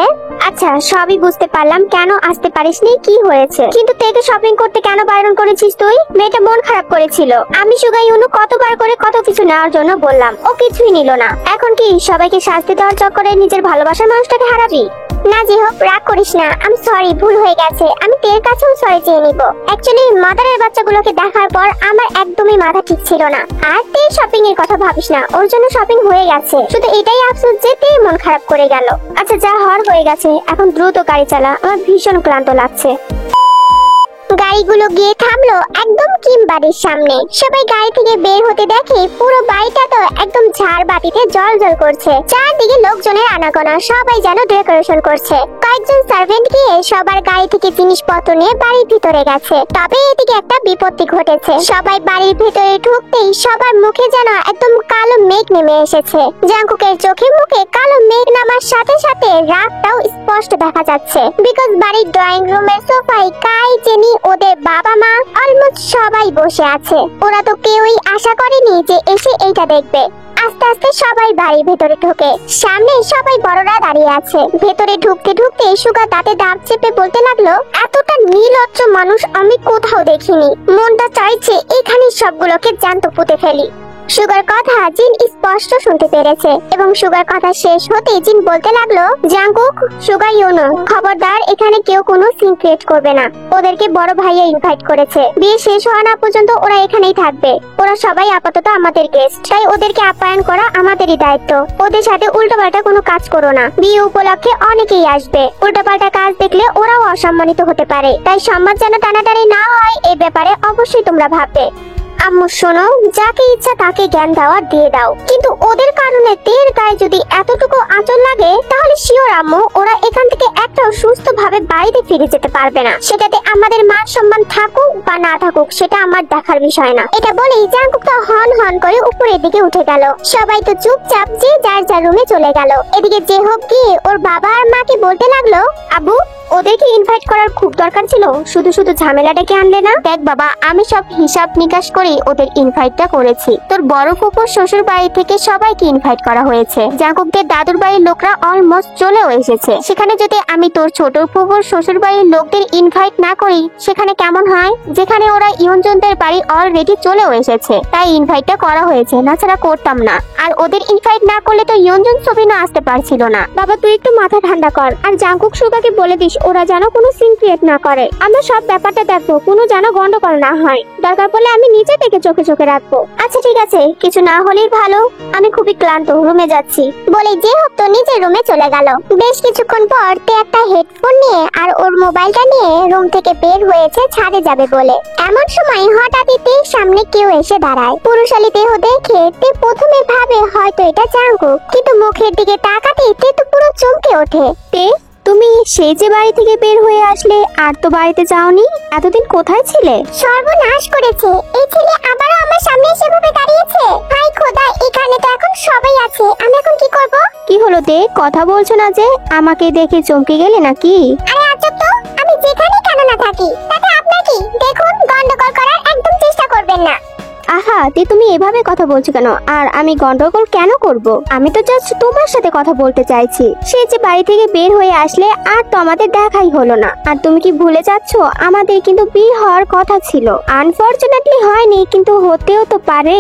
আচ্ছা সবই বুঝতে পারলাম, কেন আসতে পারিসনি, কি হয়েছে, কিন্তু তেকে শপিং করতে কেন বারণ করেছিস তুই? মেয়েটা মন খারাপ করেছিল। আমি সুগা ইউনু কতবার করে কত কিছু নেওয়ার জন্য বললাম, ও কিছুই নিল না। এখন কি সবাইকে শাস্তি দেওয়ার চক্করে নিজের ভালোবাসার মানুষটাকে হারাবি? না যে হোক, রাগ করিস না, আমি সরি, ভুল হয়ে গেছে। আমি তের কাছেও সরি চেয়ে নিব। অ্যাকচুয়ালি মাদারের বাচ্চাগুলোকে দেখার পর আমার একদমই মাথা ঠিক ছিল না। আর তে শপিং এর কথা ভাবিস না, ওর জন্য শপিং হয়ে গেছে। শুধু এটাই আফসোস যে তে মন খারাপ করে গেল। আচ্ছা যা হওয়ার হয়ে গেছে, এখন দ্রুত গাড়ি চালা, আমার ভীষণ ক্লান্ত লাগছে। গাড়িগুলো গিয়ে থামলো একদম কিম বাড়ির সামনে। সবাই গাড়ি থেকে বের হতে দেখে পুরো বাড়িটা তো একদম ঝাড়বাতিতে জ্বলজ্বল করছে। চারদিকে লোকজনের আনাগোনা, সবাই যেন ডেকোরেশন করছে। কয়েকজন সার্ভেন্ট গিয়ে সবার গাড়ি থেকে জিনিসপত্র নিয়ে বাড়ির ভিতরে গেছে। তবে এদিকে একটা বিপত্তি ঘটেছে। সবাই বাড়ির ভিতরে ঢুকতেই সবার মুখে যেন একদম কালো মেঘ নেমে এসেছে। জাঙ্কুকের চোখে মুখে কালো মেঘ নামার সাথে সাথে রাগটাও স্পষ্ট দেখা যাচ্ছে। বিকজ বাড়ির ড্রয়িং রুমের সোফায় কাই, জেনি, ওদের বাবা মা অলমোস্ট সবাই বসে আছে। ওরা তো কেউই আশা করেনি যে এসে এইটা দেখবে। আস্তে আস্তে সবাই বাড়ির ভেতরে ঢোকে। সামনে সবাই বড়রা দাঁড়িয়ে আছে। ভেতরে ঢুকতে ঢুকতে সুগা দাঁতে দাঁত চেপে বলতে লাগলো, এতটা নির্লজ্জ মানুষ আমি কোথাও দেখিনি। মনটা চাইছে এখানে সবগুলোকে জ্যান্ত পুঁতে ফেলি। সুগার কথা জিন স্পষ্ট শুনতে পেরেছে এবং সুগার কথা শেষ হতে জিন বলতে লাগলো, জাঙ্কুক, সুগা ইউনো, খবরদার এখানে কেউ কোনো সিন ক্রিয়েট করবে না। ওদেরকে বড় ভাইয়া ইনভাইট করেছে। বিয়ে শেষ হওয়া না পর্যন্ত ওরা এখানেই থাকবে। ওরা সবাই আপাতত আমাদের গেস্ট, তাই ওদেরকে আপ্যায়ন করা আমাদেরই দায়িত্ব। ওদের সাথে উল্টোপাল্টা কোনো কাজ করো না। বিয়ে উপলক্ষে অনেকেই আসবে। উল্টোপাল্টা কাজ দেখলে ওরাও অসম্মানিত হতে পারে, তাই সম্মান যেন টানাটানি না হয় এই ব্যাপারে অবশ্যই তোমরা ভাববে। আম্মু শোনো, যাকে ইচ্ছা তাকে জ্ঞান দেওয়ার দিয়ে দাও, কিন্তু ওদের কারণে তের গায়ে যদি এতটুকু আঁচল লাগে তাহলে শিওর আম্মু ওরা এখান থেকে একটাও সুস্থ ভাবে বাড়িতে ফিরে যেতে পারবে না। সেটাতে আমাদের মান সম্মান থাকুক বা না থাকুক সেটা আমার দেখার বিষয় না। এটা বলেই জাঙ্কুক তো হন হন করে উপরের দিকে উঠে গেল। সবাই তো চুপচাপ যে যার যার রুমে চলে গেল। এদিকে যে হোক গিয়ে ওর বাবা আর মাকে বলতে লাগলো, আবু ওদেরকে ইনভাইট করার খুব দরকার ছিল, শুধু শুধু ঝামেলা ডেকে আনলে না। দেখ বাবা, আমি সব হিসাব নিকাশ করে ওদের ইনভাইটটা করেছি। তোর বড় ফুফুর শ্বশুর বাড়ি থেকে সবাইকে ইনভাইট করা হয়েছে। জাঙ্কুকদের দাদুর বাড়ির লোকরা অলমোস্ট চলেও এসেছে। সেখানে যদি আমি তোর ছোট ফুফুর শ্বশুর বাড়ির লোকদের ইনভাইট না করি সেখানে কেমন হয়? যেখানে ওরা ইয়নজনদের বাড়ি অলরেডি চলেও এসেছে, তাই ইনভাইটটা করা হয়েছে, না ছাড়া করতাম না। আর ওদের ইনভাইট না করলে তো ইয়নজন ছবি না আসতে পারছিল না। বাবা তুই একটু মাথা ঠান্ডা কর, আর জাঙ্কুক সুগাকে বলে দিস ওরা যেন কোনো সিন ক্রিয়েট না করে। আমরা সব ব্যাপারটা দেখবো, কোনো যেন গন্ডগোল না হয়। দরকার পড়লে আমি নিজে থেকে চোখে চোখে রাখবো। আচ্ছা ঠিক আছে, কিছু না হলেই ভালো। আমি খুবই ক্লান্ত, রুমে যাচ্ছি। বলে যে হোক তো নিজের রুমে চলে গেল। বেশ কিছুক্ষণ পর তে একটা হেডফোন নিয়ে আর ওর মোবাইলটা নিয়ে রুম থেকে বের হয়েছে ছাদে যাবে বলে। এমন সময় হঠাৎই তের সামনে কেউ এসে দাঁড়ায়। পুরুষালী দেহ দেখে তে প্রথমে ভাবে হয়তো এটা জাঙ্কুক, কিন্তু মুখের দিকে তাকাতে তে তো পুরো চমকে ওঠে। তে তুমি সেই যে বাড়ি থেকে বের হয়ে আসলে আর তো বাড়িতে যাওনি, এতদিন কোথায় ছিলে? সর্বনাশ করেছে, এই ছেলে আবারও আমার সামনে এসে ভাবে দাঁড়িয়েছে। হাই খোদা, এখানে তো এখন সবাই আছে, আমি এখন কি করব? কি হলো তে, কথা বলছো না যে? আমাকে দেখে চমকে গেলে নাকি? আরে আচ্ছা তো, আমি যেখানে কেন না থাকি তাতে আপনার কি? দেখুন, গন্ডগোল করার একদম চেষ্টা করবেন না। আহা তে, তুমি এভাবে কথা বলছো কেন? আর আমি গন্ডগোল কেন করব? আমি তো জাস্ট তোমার সাথে কথা বলতে চাইছি। সে যে বাড়ি থেকে বের হয়ে আসলে আর তো আমাদের দেখাই হলো না। আর তুমি কি ভুলে যাচ্ছ আমাদের কিন্তু বিয়ে হওয়ার কথা ছিল? আনফরচুনেটলি হয়নি, কিন্তু হতেও তো পারে।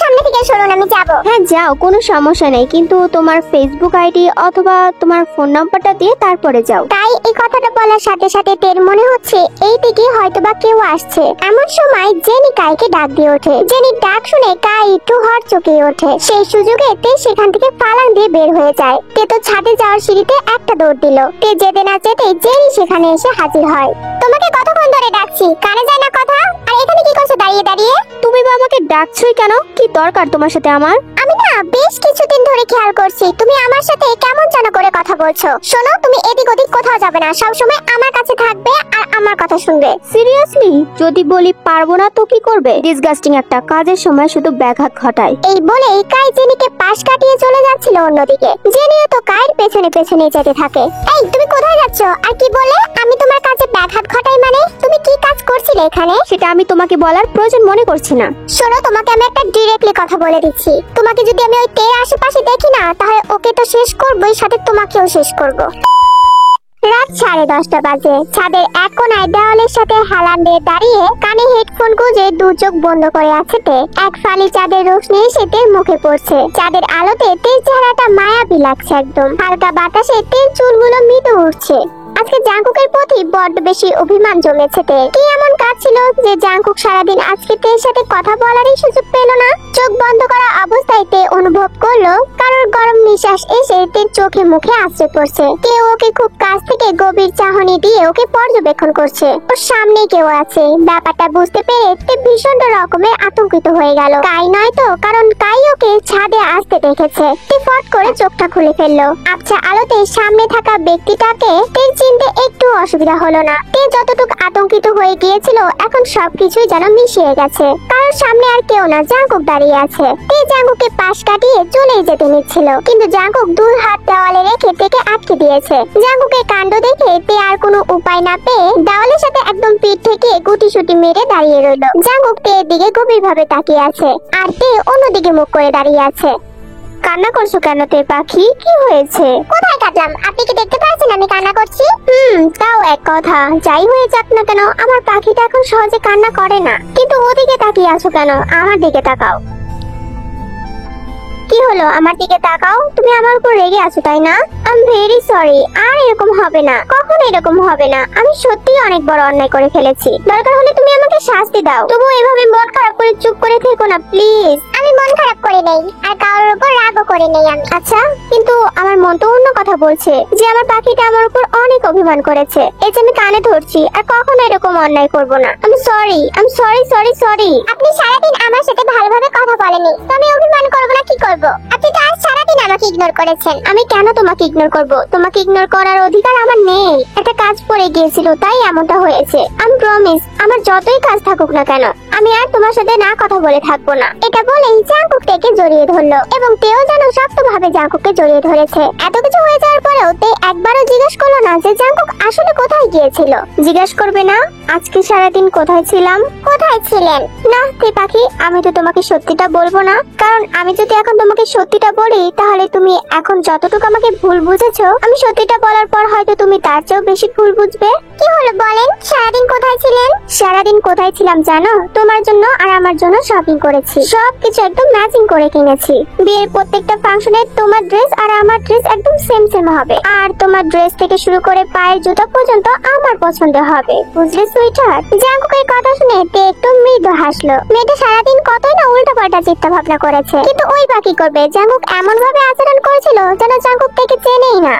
সামনে থেকে সরুন, আমি যাব। হ্যাঁ যাও, কোনো সমস্যা নেই, কিন্তু তোমার ফেসবুক আইডি অথবা তোমার ফোন নাম্বারটা দিয়ে তারপরে যাও। তাই এই কথাটা বলার সাথে সাথে তের মনে হচ্ছে এই দিকে হয়তোবা কেউ আসছে। এমন সময় জেনি কাইকে ডাক দিয়ে ওঠে। জেনির ডাক শুনে কাই একটু হরচকে ওঠে। সেই সুযোগে তে সেখান থেকে ফালাং দিয়ে বের হয়ে যায়। তে তো ছাদে যাওয়ার সিঁড়িতে একটা দৌড় দিল। তে যেতে না যেতে জেনি সেখানে এসে হাজির হয়। তোমাকে কতক্ষণ ধরে ডাকছি, কানে যায় না কথা? আর এখানে কি করছো দাঁড়িয়ে দাঁড়িয়ে? তুমি বা আমাকে ডাকছোই কেন? কি দরকার তোমার সাথে আমার? আমি আমি না বেশ কিছুদিন ধরে খেয়াল করছি তুমি আমার সাথে কেমন যেন করে কথা বলছো। শোনো, তুমি এদিক ওদিক কোথাও যাবে না, সবসময় আমার কাছে থাকবে আর আমার কথা শুনবে। সিরিয়াসলি? যদি বলি পারবো না তো কি করবে? ডিসগাস্টিং একটা কাজের সময় শুধু ব্যাঘাত ঘটায়। এই বলেই কাই জেনিকে পাশ কাটিয়ে চলে যাচ্ছিল অন্যদিকে। জেনিও তো কায়ের পেছনে পেছনে যেতে থাকে। এই তুমি কোথায় যাচ্ছ? আর কি বলে আমি তোমার কাছে ব্যাঘাত ঘটাই? মানে তুমি কি কাজ করছিলে এখানে? সেটা আমি তোমাকে বলার প্রয়োজন মনে করছি না। শোনো, তোমাকে আমি একটা ডিরেক্টলি কথা বলে দিচ্ছি। তোমাকে যদি আমি ওই তের আশেপাশে দেখি না, তাহলে ওকে তো শেষ করবোই, সাথে তোমাকেও শেষ করবো। রাত 10:30 বাজে। ছাদের এক কোনায় দেওয়ালের সাথে হেলান দিয়ে দাঁড়িয়ে কানে হেডফোন গুঁজে দু চোখ বন্ধ করে আছে তে। এক ফালি চাঁদের রোশনি এসে তের মুখে পড়ছে। চাঁদের আলোতে তের চেহারাটা মায়াবী লাগছে একদম। হালকা বাতাসে তের চুলগুলো মৃদু উঠছে। আজকে জাঙ্কুকের প্রতি বড্ড বেশি অভিমান জমেছে তের। কি এমন কাজ ছিল যে জাঙ্কুক সারাদিন আজকে তের সাথে কথা বলারই সুযোগ পেল না? চোখ বন্ধ করা অবস্থায় তে অনুভব করলো কারোর গরম নিঃশ্বাস এসে তের চোখে মুখে আশ্রে পড়ছে। কেউ ওকে খুব কাছ থেকে গভীর চাহনি দিয়ে ওকে পর্যবেক্ষণ করছে। ওর সামনে কেউ আছে। ব্যাপারটা বুঝতে পেরে তে ভীষণ রকমের আতঙ্কিত হয়ে গেল। কাই নয় তো, কারণ কাই ওকে ছাদে আসতে দেখেছে। তে ফট করে চোখটা খুলে ফেললো। আবছা আলোতে সামনে থাকা ব্যক্তিটাকে তের চিনতে একটু অসুবিধা হলো না। তে যতটুকু আতঙ্কিত হয়ে গিয়েছিল এখন সবকিছুই যেন মিশিয়ে গেছে। কারণ সামনে আর কেউ না, জাঙ্কুক দাঁড়িয়ে আছে। তে জাঙ্কুকে পাশ কাটিয়ে চলে যেতে নিচ্ছিল, কিন্তু জাঙ্কুক দুই হাত দেওয়ালে রেখে তেকে আটকে দিয়েছে। জাঙ্কুকের কাণ্ড দেখে তে আর কোনো উপায় না পেয়ে দেওয়ালের সাথে একদম পিঠ থেকে গুটিসুটি মেরে দাঁড়িয়ে রইল। জাঙ্কুক তের দিকে গভীরভাবে তাকিয়ে আছে, আর তে অন্যদিকে মুখ করে দাঁড়িয়ে আছে। কান্না করছো কেন তে পাখি? কি হয়েছে? কোথায় কাটলাম? আপনি কি দেখতে পাচ্ছেন আমি কান্না করছি? তাও এক কথা। যাই হয়ে যাক না কেন, আমার পাখিটা এখন সহজে কান্না করে না। কিন্তু ওদিকে তাকিয়ে আছো কেন? আমার দিকে তাকাও। কি হলো? আমার দিকে তাকাও। তুমি আমার উপর রেগে আছো তাই না? I am very sorry. আর এরকম হবে না, কখনো এরকম হবে না। আমি সত্যি অনেক বড় অন্যায় করে ফেলেছি। দরকার হলে তুমি আমাকে শাস্তি দাও, তবু এভাবে মন খারাপ করে চুপ করে থেকো না প্লিজ। আমি মন খারাপ করে নেই, আর কারোর উপর রাগও করে নেই আমি। আচ্ছা, কিন্তু আমার মন তো অন্য কথা বলছে, যে আমার পাখিটা আমার উপর অনেক অভিমান করেছে। এই যে আমি কানে ধরছি, আর কখনো এরকম অন্যায় করব না। আমি sorry, I am sorry sorry sorry. আপনি সারাদিন আমার সাথে ভালোভাবে কথা বলেনি, তো আমি অভিমান করবো না কি করব? আপনি তো আজ সারাদিন আমাকে ইগনোর করেছেন। আমি কেন তোমাকে ইগনোর করব? তোমাকে ইগনোর করার অধিকার আমার নেই। একটা কাজ পড়ে গিয়েছিল, তাই এমনটা হয়েছে। আমি প্রমিস, আমার যতই কাজ থাকুক না কেন, আমি আর তোমার সাথে না কথা বলে থাকবো না। এটা বলেই জাঙ্কুক তেকে জড়িয়ে ধরলো, এবং তেও যেন শক্তভাবে জাঙ্কুককে জড়িয়ে ধরেছে। এত কিছু হয়ে যাওয়ার পরেও তে একবারও জিজ্ঞেস করলো না যে জাঙ্কুক আসলে কোথায় গিয়েছিল। জিজ্ঞেস করবে না? আজকে সারাদিন কোথায় ছিলাম? কোথায় ছিলেন? না তে পাখি, আমি তো তোমাকে সত্যিটা বলবো না। কারণ আমি যদি এখন তোমাকে সত্যিটা বলি, তাহলে তুমি এখন যতটুকু আমাকে ভুল বুঝেছো, আমি সত্যিটা বলার পর হয়তো তুমি তার চেয়েও বেশি ভুল বুঝবে। কি হলো বলেন? সারাদিন কোথায় ছিলেন? সারাদিন কোথায় ছিলাম জানো? তোমার জন্য আর আমার জন্য শপিং করেছি। সবকিছু একদম ম্যাচিং করে কিনেছি। বিয়ের প্রত্যেকটা ফাংশনে তোমার ড্রেস আর আমার ড্রেস একদম সেম সেম হবে। আর তোমার ড্রেস থেকে শুরু করে পায়ের জুতা পর্যন্ত আমার পছন্দ হবে, বুঝলে সুইটহার্ট? জাঙ্কুকের কথা শুনে তে একটু মৃদু হাসলো। মেয়েটা সারাদিন কতই না উল্টা পাল্টা চিন্তা ভাবনা করেছে, কিন্তু ওই বাকি করবে। জাঙ্কুক এমন ভাবে আচরণ করেছিল যেন জাঙ্কুক থেকে চেনেই না।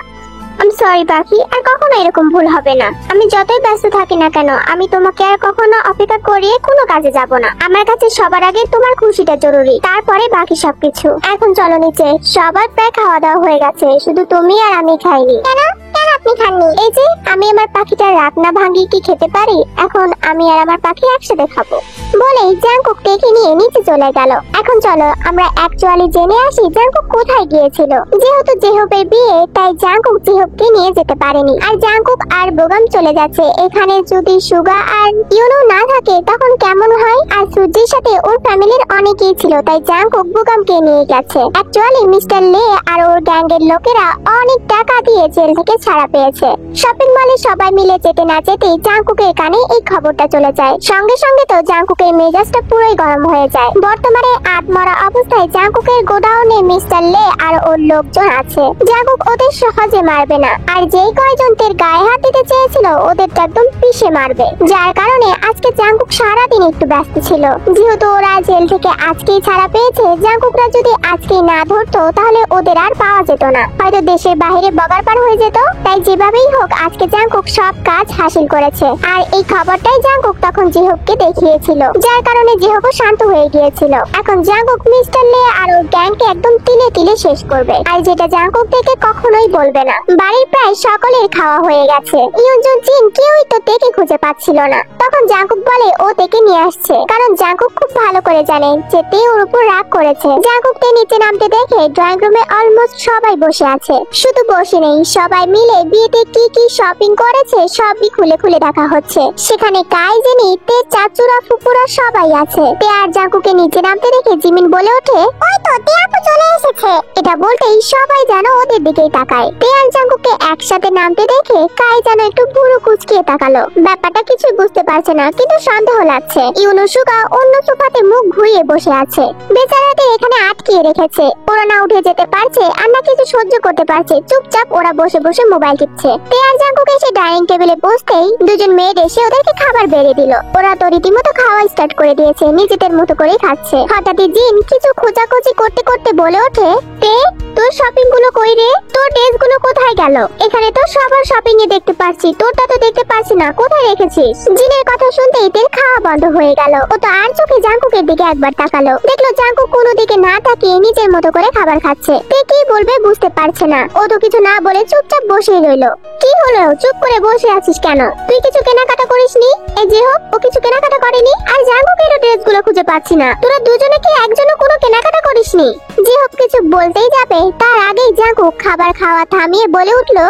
আমি সরি পাখি, আর কখনো এরকম ভুল হবে না। আমি যতই ব্যস্ত থাকি না কেন, আমি তোমাকে আর কখনো অপেক্ষা করিয়ে কোনো কাজে যাব না। আমার কাছে সবার আগে তোমার খুশিটা জরুরি, তারপরে বাকি সবকিছু। এখন চলো নিচে, সবার প্রায় খাওয়া দাওয়া হয়ে গেছে, শুধু তুমি আর আমি খাইনি। কেন কেন আপনি খাননি? এই যে আমি আমার পাখিটার রাত না ভাঙিয়ে কি খেতে পারি? এখন আমি আর আমার পাখি একসাথে খাবো। বলেই জাঙ্কুক টেকে নিয়ে নিচে চলে গেল। এখন চলো আমরা অ্যাকচুয়ালি জেনে আসি জাঙ্কুক কোথায় গিয়েছিল। যেহেতু জেহবের বিয়ে, তাই জাঙ্কুক জেহবকে নিয়ে যেতে পারেনি, আর জাঙ্কুক আর বোগাম চলে যাচ্ছে। এখানে যদি সুগা আর ইউনো না থাকে তখন কেমন হয়? আর সূর্যের সাথে ওর ফ্যামিলির অনেকেই ছিল, তাই জাঙ্কুক বোগামকে নিয়ে গেছে। অ্যাকচুয়ালি মিস্টার লে আর ওর গ্যাংয়ের লোকেরা অনেক টাকা দিয়ে জেল থেকে ছাড়া পেয়েছে। শপিং মলে সবাই মিলে যেতে না যেতেই জাঙ্কুকের কানে এই খবরটা চলে যায়। সঙ্গে সঙ্গে তো জাঙ্কুকের মেজাজটা পুরোই গরম হয়ে যায়। বর্তমানে আত্মরা অবস্থায় জাঙ্কুকের গোডাউনে মিস্টার লে আর ওর লোকজন আছে। জাঙ্কুক ওদের সহজে মারবে না, আর যেই কয়জন তের গায়ে হাত দিতে চেয়েছিল ওদের একদম পিষে মারবে। যার কারণে আজকে জাঙ্কুক সারাদিন একটু ব্যস্ত ছিল। যেহেতু ওরা জেল থেকে আজকেই ছাড়া পেয়েছে, জাঙ্কুকরা যদি আজকেই না ধরতো তাহলে ওদের আর পাওয়া যেত না, হয়তো দেশের বাইরে বগার পার হয়ে যেত। তাই যেভাবেই হোক আজকে জাংকুক সব কাজ হাসিল করেছে। আর এই খবরটাই জাংকুক তখন জিহুককে দেখিয়েছিল, যার কারণে জিহুকও শান্ত হয়ে গিয়েছিল। এখন জাংকুক মিস্টার লে আর ওর গ্যাংকে একদম তিলে তিলে শেষ করবে, আর যেটা জাংকুক থেকে কখনোই বলবে না। বাড়ির প্রায় সকলের খাওয়া হয়ে গেছে। ইউনজুন জিন কেউই তো তেকে খুঁজে পাচ্ছিল না। তখন জাংকুক বলে ও তেকে নিয়ে আসছে, কারণ জাংকুক খুব ভালো করে জানে যে তে ওর উপর রাগ করেছে। জাংকুক তে নিচে নামতে দেখে ড্রয়িং রুমে অলমোস্ট সবাই বসে আছে। শুধু বসে নেই, সবাই মিলে বিয়েতে কি কি শপিং করেছে সবই খুলে খুলে দেখা হচ্ছে। সেখানে কাই জেনি, তে চাচুরা ফুপুরা সবাই আছে। তে আর জাংকুকে নিচে নামতে দেখে জিমিন বলে ওঠে, ওই তো তে আপু চলে এসেছে। এটা বলতেই সবাই যেন ওদের দিকেই তাকায়। তে আর জাংকুকে একসাথে নামতে দেখে কাই যেন একটু পুরো কুচকিয়ে তাকালো। ব্যাপারটা কিছু বুঝতে পারছে না, কিন্তু সন্দেহ লাগছে। ইউনুসুকা অন্য সোফাতে মুখ ঘুরিয়ে বসে আছে। বেচারাকে এখানে আটকিয়ে রেখেছে। ওরা না উঠে যেতে পারছে আর না কিছু সহ্য করতে পারছে। চুপচাপ ওরা বসে বসে মোবাইল টিপছে। তে আর জাংকুক এসে ডাইনিং টেবিলে বসতেই দুজন মেয়ে এসে ওদেরকে খাবার বেড়ে দিল। ওরা তো রীতিমতো খাওয়া স্টার্ট করে দিয়েছে, নিজেদের মতো করেই খাচ্ছে। হঠাৎই জিন কিছু খোঁজাখুঁজি করতে করতে বলে ওঠে, তে তোর শপিং গুলো কই রে? তোর ড্রেস গুলো কোথায় গেল? এখানে তো সবার শপিং এ দেখতে পাচ্ছি, তোরটা তো দেখতে পাচ্ছি না, কোথায় রেখেছিস? জিনের কথা শুনতেই তের খাওয়া বন্ধ হয়ে গেল। ও তো আর চোখে জাংকুকের দিকে একবার তাকালো, দেখলো জাংকুক কোনো দিকে না তাকিয়ে নিজের মতো করে খাবার খাচ্ছে। তে কি বলবে বুঝতে পারছে না। ও তো কিছু না বলে চুপচাপ বসেই রইলো। কি হলো, চুপ করে বসে আছিস কেন? তুই কিছু কেনাকাটা করিসনি? এই যে হোক, ও কিছু কেনাকাটা করেনি। আর জাংকুকের ড্রেস গুলো খুঁজে পাচ্ছি না। তোরা দুজনে কি একজনও কোনো কেনাকাটা করিসনি? যে হোক কিছু বলতেই যাবে, তার আগেই জাংকুক খাবার খাওয়া থামিয়ে বলে উঠলো,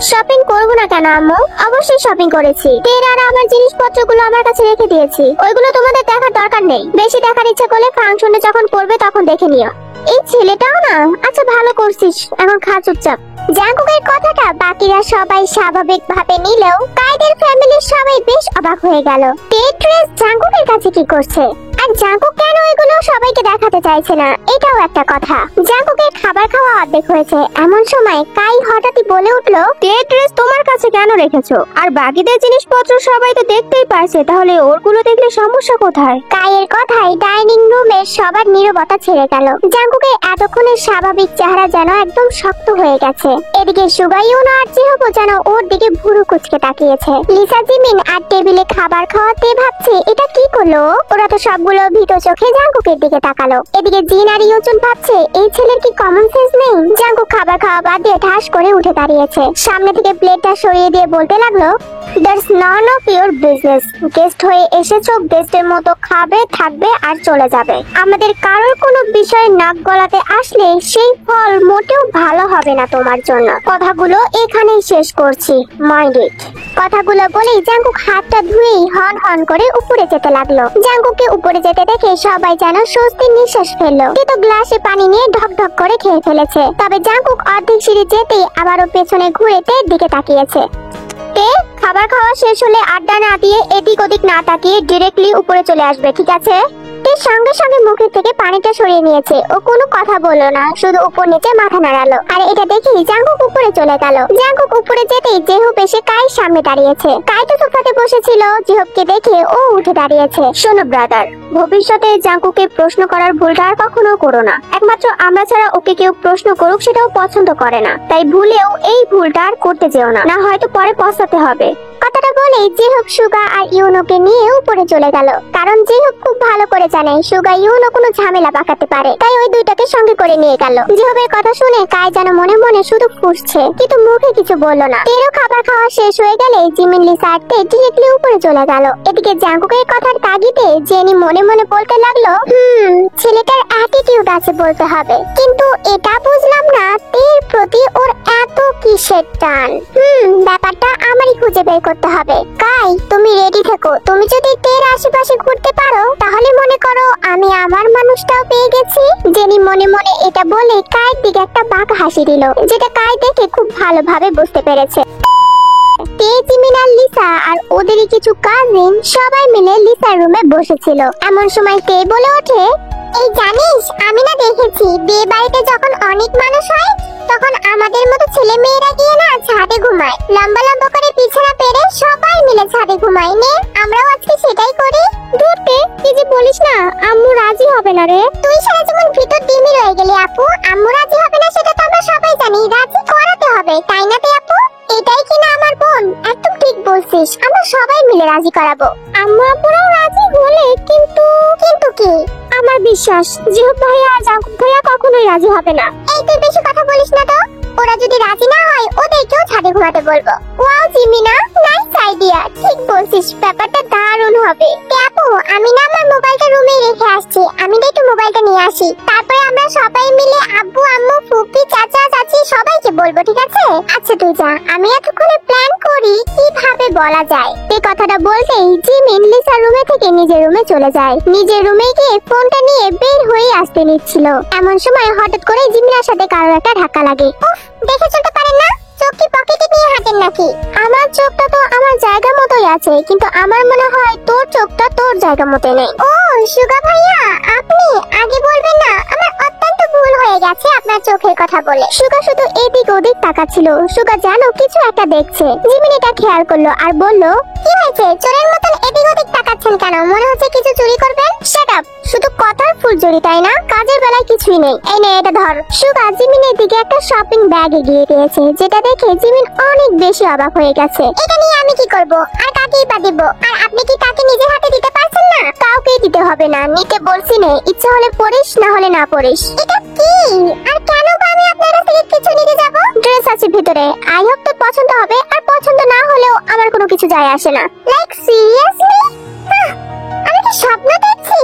শপিং করবো না কেন আম্মু? অবশ্যই শপিং করেছি। তের আর আমার জিনিসপত্রগুলো আমার কাছে রেখে দিয়েছি। ওইগুলো তোমাদের দেখার দরকার নেই। বেশি দেখার ইচ্ছা করলে ফাংশনে যখন পড়বে তখন দেখে নিও। এই ছেলেটাও না, আচ্ছা ভালো করছিস, এখন খা চুপচাপ। জাংকুকের কথাটা বাকিরা সবাই স্বাভাবিক ভাবে নিলেও কাইদের ফ্যামিলির সবাই বেশ অবাক হয়ে গেল। তে ড্রেস জাংকুকের কাছে কি করছে? আর জাংকুক কেন এগুলো সবাইকে দেখাতে চাইছে না, এটাও একটা কথা। জাংকুকের খাবার খাওয়া অর্ধেক হয়েছে, এমন সময় কাই হঠাৎই বলে উঠলো, তে ড্রেস তোমার কাছে কেন রেখেছো? আর বাকিদের জিনিসপত্র সবাই তো দেখতেই পারছে, তাহলে ওরগুলো দেখলে সমস্যা কোথায়? কাইয়ের কথায় ডাইনিং রুমের সবার নীরবতা ছেড়ে গেল। জাংকুকের এতক্ষণের স্বাভাবিক চেহারা যেন একদম শক্ত হয়ে গেছে। এদিকে সুগাইউনো আর জিহোবো যেন ওর দিকে ভুরু কুচকে তাকিয়েছে। লিসা জিমিন আর টেবিলে খাবার খাওয়াতে ভাবছে এটা কি করলো? ওরা তো সবগুলো ভীত চোখে জাংকুকের দিকে তাকালো। এদিকে জিন আর ইউচুন ভাবছে এই ছেলের কি কমন সেন্স নেই? জাংকুক খাবার খাওয়া বাদ দিয়ে ঠাস করে উঠে দাঁড়িয়েছে। সামনে থেকে প্লেটটা সরিয়ে দিয়ে বলতে লাগলো, that's none of your business. Guest হয়ে এসেছো, গেস্টের মতো খাবে, থাকবে আর চলে যাবে। আমাদের কারোর কোনো বিষয়ে নাক গলাতে আসলে সেই ফল মোটেও ভালো হবে না তোমার জন্য। কথাগুলো এখানেই শেষ করছি, মাইন্ড ইট। কথাগুলো বলেই জাংকুক হাতটা ধুয়েই হন হন করে উপরে যেতে লাগলো। জাংকুককে উপরে যেতে দেখে সবাই যেন স্বস্তির নিঃশ্বাস ফেললো। সে তো গ্লাসে পানি নিয়ে ঢক ঢক করে খেয়ে ফেলেছে। তবে জাংকুক অর্ধেক সিঁড়ি যেতেই আবারও পেছনে ঘুরে তের দিকে তাকিয়েছে। তে খাবার খাওয়া শেষ হলে আড্ডা না দিয়ে এদিক ওদিক না তাকিয়ে ডিরেক্টলি উপরে চলে আসবে, ঠিক আছে? সঙ্গে সঙ্গে মুখের থেকে পানিটা সরিয়ে নিয়েছে। ও কোনো কথা বললো না, শুধু উপর নিচে মাথা নাড়ালো। আর এটা দেখেই জাংকুক উপরে চলে গেল। জাংকুক উপরে যেতেই জেহুপ এসে কাইয়ের সামনে দাঁড়িয়েছে। কাই তো সোফাতে বসেছিল, জেহুপকে দেখে ও উঠে দাঁড়িয়েছে। শোনো ব্রাদার, ভবিষ্যতে জাংকুকে প্রশ্ন করার ভুলটা আর কখনো করো না। একমাত্র আমরা ছাড়া ওকে কেউ প্রশ্ন করুক সেটাও পছন্দ করে না। তাই ভুলেও এই ভুলটা আর করতে যেও না, না হয়তো পরে পস্তাতে হবে। কথাটা বলে জেহুপ সুগা আর ইউনোকে নিয়ে উপরে চলে গেল। কারণ জেহুপ খুব ভালো করে জানে সুগা ইউনো কোনো ঝামেলা পাকাতে পারে, তাই ওই দুইটাকে সঙ্গে করে নিয়ে গেল। জেহুপের কথা শুনে কাই যেন মনে মনে শুধু ফুঁসছে, কিন্তু মুখে কিছু বললো না। তেরও খাবার খাওয়া শেষ হয়ে গেলে জিমিন লিসা আর তে ডিরেক্টলি উপরে চলে গেল। এদিকে জাংকুকের কথার তাগিদে জেনি মনে মনে বলতে লাগলো, ছেলেটার অ্যাটিটিউড আছে বলতে হবে, কিন্তু এটা বুঝলাম না তের প্রতি ওর এত কিসের টান। ব্যাপারটা আমারই খুঁজে বের করতে হবে। কাই তুমি রেডি থেকো। তুমি যদি তের আশেপাশে ঘুরতে পারো তাহলে মনে করো আমি আমার মানুষটাও পেয়ে গেছি। জেনি মনে মনে এটা বলে কাইয়ের দিকে একটা বাঁকা হাসি দিল, যেটা কাই দেখে খুব ভালোভাবে বুঝতে পেরেছে। তে, জিমিন আর লিসা আর ওদেরই কিছু কাজিন সবাই মিলে লিসার রুমে বসেছিল। এমন সময় তে বলে ওঠে, এই জানিস আমি না দেখেছি বিয়ে বাড়িতে যখন অনেক মানুষ হয় তখন আমাদের মতো ছেলে মেয়েরা গিয়ে না ছাদে ঘুমায়, লম্বা লম্বা করে বিছানা পেরে সবাই মিলে ছাদে ঘুমায়। নে আমরাও আজকে সেটাই করি। দূরতে কি যে বলিস না, আম্মু রাজি হবে না রে। তুই সারা জীবন ভিতর ডিমি রয়ে গেলি আপু। আম্মু রাজি হবে না সেটা তো আমরা সবাই জানি, রাজি করাতে হবে, তাই না তে আপু? এটাই কিনা আমার বোন? একদম ঠিক বলছিস, আমরা সবাই মিলে রাজি করাবো। আম্মু আব্বুরাও রাজি হলে কিন্তু কি? আমার বিশ্বাস জিহুদ ভাইয়া আর জাঙ্কুক ভাইয়া কখনোই রাজি হবে না। এই তুই বেশি কথা বলিস না তো। ওরা যদি রাজি না হয় ওদেরকেও ছাদে ঘুমাতে বলবো। ওয়াও জিমিনা, নাইস আইডিয়া। ঠিক বলছিস, ব্যাপারটা দারুণ হবে। আপু, আমি না আমার মোবাইলটা রুমে রেখে আসছি, আমি না একটু মোবাইলটা নিয়ে আসি। তারপরে আমরা সবাই মিলে আব্বু আম্মু ফুপি চাচা চাচি সবাইকে বলবো, ঠিক আছে? আচ্ছা তুই যা, আমি এতক্ষণে প্ল্যান করি কিভাবে বলা যায়। এই কথাটা বলতেই জিমিন লিসার রুমে থেকে নিজের রুমে চলে যায়। নিজের রুমে গিয়ে ফোনটা নিয়ে বের হয়ে আসতে নিচ্ছিল, এমন সময় হঠাৎ করে জিমিনের সাথে কারোর একটা ধাক্কা লাগে। উফ, দেখে চলতে পারেন না? চোখ কি পকেটে নিয়ে হাঁটেন নাকি? আমার চোখটা তো আমার জায়গা মতোই আছে, কিন্তু আমার মনে হয় তোর চোখটা তোর জায়গা মতো নেই। ও সুগা ভাইয়া, আপনি আগে বলবেন না? আমার অত্যন্ত ভুল হয়ে গেছে আপনার চোখের কথা বলে। সুগা শুধু এদিক ওদিক তাকাচ্ছিল। সুগা যেন কিছু একটা দেখছে। জিমিন এটা খেয়াল করলো আর বলল, কি হয়েছে? চোরের মতন এদিক ওদিক তাকাচ্ছেন কেন? মনে হচ্ছে কিছু চুরি করবেন? শাট আপ, শুধু কথার ফুলঝুরি তাই না? কাজের বেলায় কিছুই নেই। এই নে এটা ধর। সুগা জিমিনের দিকে একটা শপিং ব্যাগ এগিয়ে দিয়েছে, যেটা দেখে জিমিন অনেক বেশি অবাক হয়ে গেছে। এটা নিয়ে আমি কি করব? আর কাকেই বা দিব? আর আপনি কি কাকে নিজের হাতে দিতে পারছেন না? কাউকেই দিতে হবে না, নিতে বলছি নে। ইচ্ছা হলে পড়িস, না হলে না পড়িস। এটা কি? আর কেন বা আমি আপনার কাছ থেকে কিছু নিতে যাব? ড্রেস আছে ভিতরে, আই হোপ তোর পছন্দ হবে। আর পছন্দ না হলেও আমার কোনো কিছু যায় আসে না। Like seriously? আমি কি স্বপ্ন দেখছি?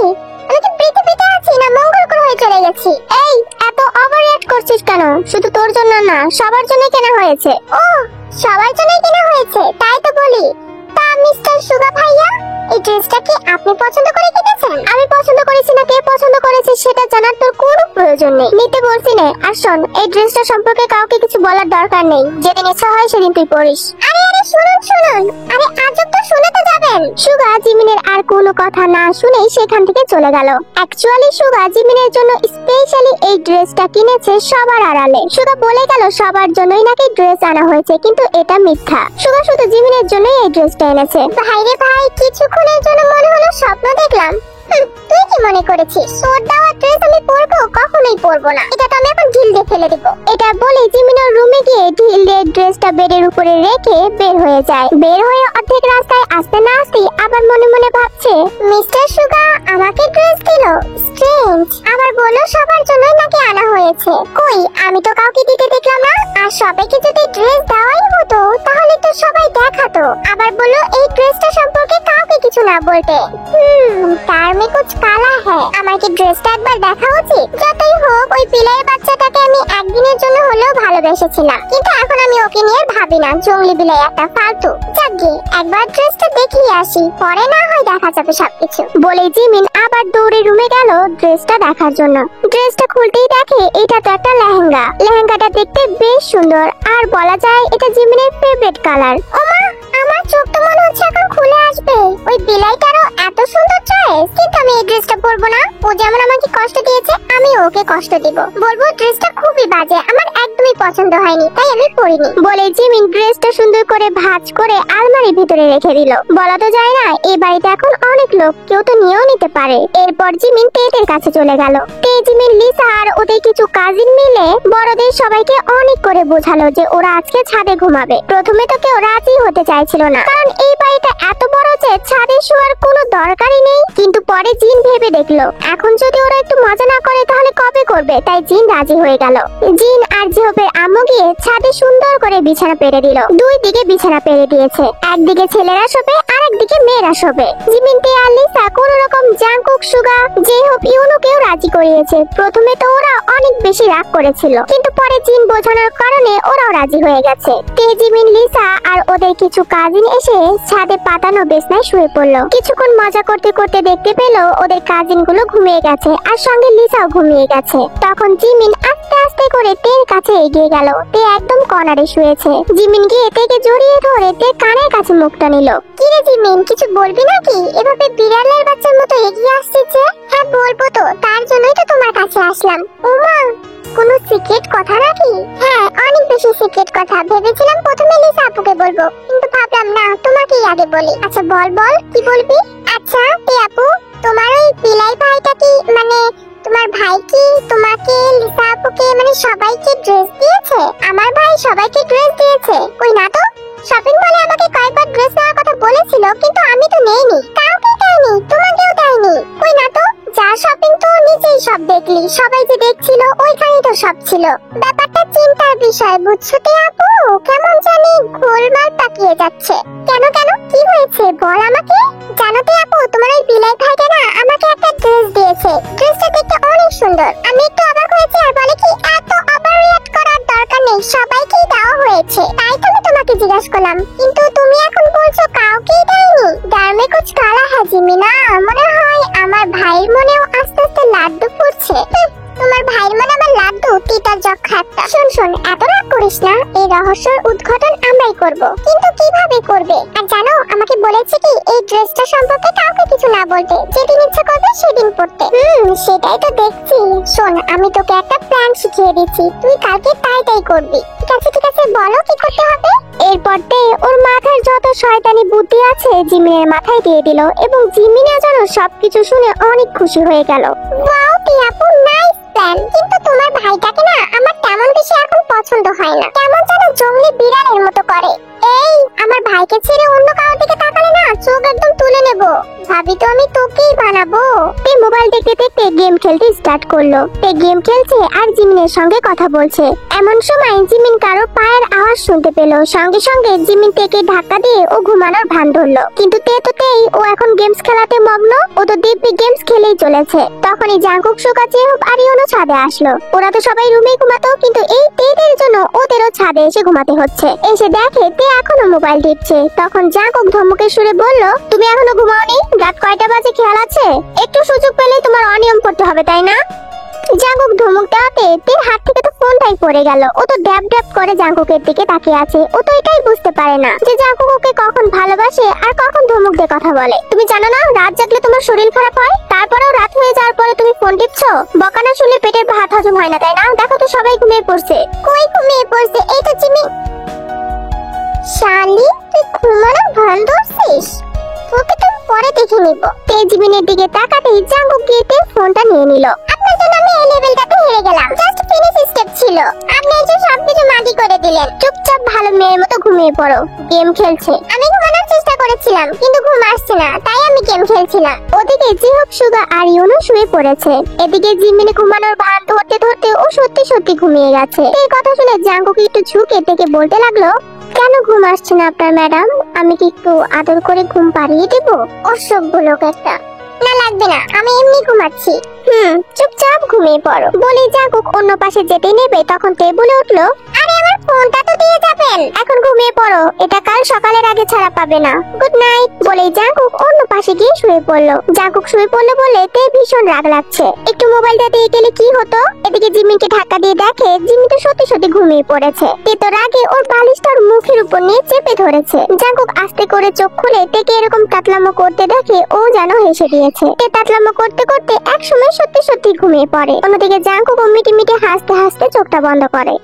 আমি কি পৃথিবীতে আছি না মঙ্গল গ্রহে চলে গেছি? এই এত ওভার রিঅ্যাক্ট করছিস কেন? শুধু তোর জন্য না, সবার জন্য কেনা হয়েছে। ও, সবার জন্যই কেনা হয়েছে, তাই তো বলি। তা মিস্টার সুগা ভাইয়া, এই ড্রেসটা কি আপনি পছন্দ করে কিনেছেন? আমি পছন্দ করেছি না কে পছন্দ করেছে সেটা জানার তোর কোনো প্রয়োজন নেই। নিতে বলছি নে। আর শোন, এই ড্রেসটা সম্পর্কে কাউকে কিছু বলার দরকার নেই। যেদিন ইচ্ছা হয় সেদিন তুই পরিস। আরে আরে শুনুন, আরে আজব তো, শুনে তো যাবেন। সুগা জিমিনের আর কোনো কথা না শুনেই সেখান থেকে চলে গেল। অ্যাকচুয়ালি সুগা জিমিনের জন্য স্পেশালি এই ড্রেসটা কিনেছে সবার আড়ালে। সুগা বলে গেল সবার জন্যই নাকি ড্রেস আনা হয়েছে, কিন্তু এটা মিথ্যা। সুগা শুধু জিমিনের জন্যই এই ড্রেসটা এনেছে। ভাইরে ভাই, কিছুক্ষণের জন্য মনে হলো স্বপ্ন দেখলাম। তুই কি মনে করেছিস তোর দেওয়া ড্রেস আমি পরবো? কখনোই পরবো না, এটা তো আমি এখন ঢিল দিয়ে ফেলে দিব। এটা বলে জিমিনের রুমে গিয়ে ঢিল দিয়ে ড্রেসটা বেডের উপরে রেখে বের হয়ে যায়। বের হয়ে অর্ধেক রাস্তায় আসতে না আসতেই আবার মনে মনে ভাবছে, মিস্টার সুগা আমাকে ড্রেস দিল, স্ট্রেঞ্জ। আবার বললো সবার জন্যই নাকি আনা হয়েছে। কই, আমি তো কাউকে দিতে দেখলাম না। আর সবাইকে যদি ড্রেস দেওয়াই হতো তাহলে তো সবাই দেখাতো। আবার বললো এই ড্রেসটা সম্পর্কে কাউকে কিছু না বলতে। তার মে কুছ কালা হ্যায়। আমার কি ড্রেসটা একবার দেখা উচিত? যতই হোক, ওই বিলাই বাচ্চাটাকে আমি একদিনের জন্য হলেও ভালোবেসেছিলাম, কিন্তু এখন আমি ওকে নিয়ে ভাবি না। জঙ্গলি বিলাই একটা ফালতু। যাকগে, একবার ড্রেসটা দেখিয়ে আসি, পরে না হয় দেখা যাবে সবকিছু। বলে জিমিন আবার দৌড়ে রুমে গেল ড্রেসটা দেখার জন্য। ড্রেসটা খুলতেই দেখে এটা তো একটা লেহেঙ্গা। লেহেঙ্গাটা দেখতে বেশ সুন্দর, আর বলা যায় এটা জিমিনের ফেভারিট কালার। ওমা, আমার চোখ তো মনে হচ্ছে এখন খুলে আসবে। ওই বিলাইটারও এত সুন্দর চয়েস, কিন্তু আমি এই ড্রেসটা পরবো না। ও যেমন আমাকে কষ্ট দিয়েছে, আমি ওকে কষ্ট দিব। বলবো ড্রেসটা খুবই বাজে, আমার একদমই পছন্দ হয়নি, তাই আমি পরিনি। বলে জিমিন ড্রেসটা সুন্দর করে ভাঁজ করে আলমারির ভিতরে রেখে দিল। বলা তো যায় না, এই বাড়িতে এখন অনেক লোক, কেউ তো নিয়েও নিতে পারে। এরপর জিমিন তেদের কাছে চলে গেল। জিমিন লিসা আর ওদের কিছু কাজিন মিলে বড়দের সবাইকে অনেক করে বোঝালো যে ওরা আজকে ছাদে ঘুমাবে। প্রথমে তো কেউ রাজি হতে চাইছিল না, কারণ এই বাড়িটা এত বড় যে ছাদে শোয়ার কোনো দরকারই নেই। কিন্তু পরে জিন ভেবে দেখলো এখন যদি ওরা একটু মজা না করে তাহলে কবে করবে, তাই জিন রাজি হয়ে গেল। জিন আর জিহবের আম্মু গিয়ে ছাদে সুন্দর করে বিছানা পেরে দিল। দুই দিকে বিছানা পেরে দিয়েছে, একদিকে ছেলেরা শোবে আর একদিকে মেয়েরা শোবে। জিমিন তে আর লিসা কোন রকম জাঙ্কুক সুগা জিহব ইউনুকেও রাজি করিয়েছে। প্রথমে তো ওরা অনেক বেশি রাগ করেছিল, কিন্তু পরে জিন বোঝানোর কারণে ওরাও রাজি হয়ে গেছে। জিমিন লিসা আর ওদের কিছু কাজিন এসে ছাদে পাতানো বিছানায় শুয়ে পড়লো। কিছুক্ষণ মজা করতে করতে দেখতে পেল ওদের কাজিন গুলো ঘুমিয়ে গেছে, আর সঙ্গে লিসাও ঘুমিয়ে গেছে। তখন জিমিন আস্তে আস্তে করে তের কাছে এগিয়ে গেল। তে একদম কর্নারে শুয়েছে। জিমিন গিয়ে তেকে জড়িয়ে ধরে তে কানের কাছে মুখটা নিল। কি রে জিমিন, কিছু বলবি নাকি? এভাবে বিড়ালের বাচ্চার মতো এগিয়ে আসছিস যে? হ্যাঁ বলবো তো, তার জন্যই তো তোমার কাছে আসলাম। ওমা, কোনো সিক্রেট কথা নাকি? হ্যাঁ, অনেক বেশি সিক্রেট কথা। ভেবেছিলাম প্রথমে লিসা আপুকে বলবো, কিন্তু ভাবলাম না, তোমাকেই আগে বলি। আচ্ছা বল বল, কি বলবি? আচ্ছা তে আপু, তোমার ওই বিলাই ভাইটা কি মানে তোমার ভাই কি তোমাকে, লিসা আপুকে, মানে সবাইকে ড্রেস দিয়েছে? আমার ভাই সবাইকে ড্রেস দিয়েছে? কই না তো। শপিং মলে আমাকে কয়েকবার ড্রেস নেওয়ার কথা বলেছিল, কিন্তু আমি তো নেইনি। কাউকে দেয়নি, তোমাকেও দেয়নি। কই না তো। যা শপিং তো নিজেই সব দেখলি, সবাই যে দেখছিল ওইখানেই তো সব ছিল। ব্যাপারটা চিন্তার বিষয়, বুঝছো তে আপু? কেমন জানি গোলমাল পাকিয়ে যাচ্ছে। কেন কেন, কি হয়েছে বল আমাকে। জানো তে আপু, তোমার ওই বিলাই ভাইটা না আমাকে একটা ড্রেস দিয়েছে। ড্রেসটা দেখতে অনেক সুন্দর। আমি একটু অবাক হয়েছি, আর বলে কি এত ওভার রিঅ্যাক্ট করার দরকার নেই, সবাইকেই দেওয়া হয়েছে। তাই তো আমি তোমাকে জিজ্ঞাসা করলাম, কিন্তু তুমি এখন বলছো কাউকেই দেয়নি। ডারমে কুছ কালা है জিমিনা, মনে হয় আমার ভাইয়ের মনেও আস্তে আস্তে লাড্ডু ফুটছে। তোমার ভাইয়ের মনে আমার লাড্ডু তিতা যক্ষা একটা। শোন শোন, এত রাগ করিস না, এই রহস্যের উদ্ঘাটন আমরাই করব। কিন্তু কিভাবে করবে? আর জানো, আমাকে বলেছে কি এই ড্রেসটা সম্পর্কে কাউকে কিছু না বলতে, যেদিন ইচ্ছা করবে সেদিন পড়তে। সেটাই তো দেখছি। শোন, আমি তোকে একটা প্ল্যান শিখিয়ে দিচ্ছি, তুই কালকে তাই করবি। ঠিক আছে, বলো কি করতে হবে। এরপর ওর মাথায় যত শয়তানি বুদ্ধি আছে জিমিনের মাথায় দিয়ে দিল, এবং জিমিনা যেন সবকিছু শুনে অনেক খুশি হয়ে গেল। ওয়াও টিয়াপু, নাইস প্ল্যান। কিন্তু তোমার ভাইটাকে না আমার তেমন বেশি এখন পছন্দ হয় না, কেমন যেন জঙ্গলি বিড়ালের মতো করে। এই, আমার ভাইকে ছেড়ে অন্য কারোর দিকে তাকালে না চোখ একদম তুলে নেব। ভাবি তো আমি তোকেই বানাবো। তে মোবাইল দেখতে দেখতে গেম খেলতে স্টার্ট করলো। তে গেম খেলছে আর জিমিনের সঙ্গে কথা বলছে। এমন সময় জিমিন কারো পায়ের আওয়াজ শুনতে পেল। সঙ্গে সঙ্গে জিমিন তেকে ধাক্কা দিয়ে ও ঘুমানোর ভান ধরলো। কিন্তু তেই ও এখন গেমস খেলাতে মগ্ন, ও তো দিব্যি গেমস খেলেই চলেছে। তখনই জাঙ্কুক, সুগা, চেহুপ আর ইউনো ছাদে আসলো। ওরা তো সবাই রুমে ঘুমাতো, কিন্তু এই তেদের জন্য ওদেরও ছাদে এসে ঘুমাতে হচ্ছে। এসে দেখে তে এখনো মোবাইল টিপছে। তখন জাঙ্কুক ধমকের সুরে বলল, তুমি এখনো ঘুমাওনি? রাত কয়টা বাজে খেয়াল আছে? একটু সুযোগ পেলে তোমার অনিয়ম করতে হবে, তাই না? জাঙ্কুক ধমক দেওয়াতে তের হাত থেকে তো ফোনটাই পড়ে গেল। ও তো ড্যাব ড্যাব করে জাঙ্কুকের দিকে তাকিয়ে আছে। ও তো এটাই বুঝতে পারে না যে জাঙ্কুক ওকে কখন ভালোবাসে আর কখন ধমক দিয়ে কথা বলে। তুমি জানো না রাত জাগলে তোমার শরীর খারাপ হয়? তারপরেও রাত হয়ে যাওয়ার পরে তুমি ফোন টিপছো? বকানা শুনলে পেটের ভাত হজম হয় না, তাই না? দেখো তো সবাই ঘুমিয়ে পড়ছে। কই ঘুমিয়ে পড়ছে? এই তো চিমি। শালি, তুই ঘুমানো ভান ধরছিস? ওকে তো পরে দেখে নিব। তেজিবিনের দিকে তাকাতেই জাঙ্কুক গিয়ে ফোনটা নিয়ে নিল। আপনার জন্য আমি এই লেভেলটাতে হেরে গেলাম। জাস্ট ফিনিশ স্টেপ ছিল, আপনি এসে সবকিছু মাটি করে দিলেন। চুপচাপ ভালো মেয়ের মতো ঘুমিয়ে পড়ো। গেম খেলছে। আমি ঘুমানোর চেষ্টা করেছিলাম, কিন্তু ঘুম আসছে না, তাই আমি গেম খেলছিলাম। ওদিকে জিহুক, সুগা আর ইউনো শুয়ে পড়েছে। এদিকে জিমিনে ঘুমানোর ভান ধরতে ধরতে ও সত্যি সত্যি ঘুমিয়ে গেছে। এই কথা শুনে জাঙ্কুক একটু ঝুঁকে থেকে বলতে লাগলো, কেন ঘুম আসছে না আপনার ম্যাডাম? আমি কি একটু আদর করে ঘুম পাড়িয়ে দেব? অসভ্য লোক একটা। না লাগবে না, আমি এমনি ঘুমাচ্ছি। চুপচাপ ঘুমিয়ে পড়ো। বলে জাঙ্কুক অন্য পাশে যেতে নেবে, তখন তে বলে উঠলো, আরে আমার ফোনটা তো দিয়ে যাবেন। এখন ঘুমিয়ে পড়ো, এটা কাল সকালের আগে ছাড়া পাবে না। Good night. বলে জাঙ্কুক অন্য পাশে গিয়ে শুয়ে পড়লো। জাঙ্কুক শুয়ে পড়লো বলে তে ভীষণ রাগ লাগছে। একটু মোবাইলটা দিয়ে গেলে কি হতো? এদিকে জিমিনকে ধাক্কা দিয়ে দেখে জিমি তো সত্যি সত্যি ঘুমিয়ে পড়েছে। তে তো রাগে ওর বালিশটার মুখের উপর নিয়ে চেপে ধরেছে। জাঙ্কুক আস্তে করে চোখ খুলে তেকে এরকম তাতলামো করতে দেখে ও যেন হেসে দিয়েছে। তে তাতলামো করতে করতে একসময় সত্যি সত্যি ঘুমিয়ে পড়ে। অন্যদিকে জাঙ্কুক মিটি মিটি হাসতে হাসতে চোখটা বন্ধ করে।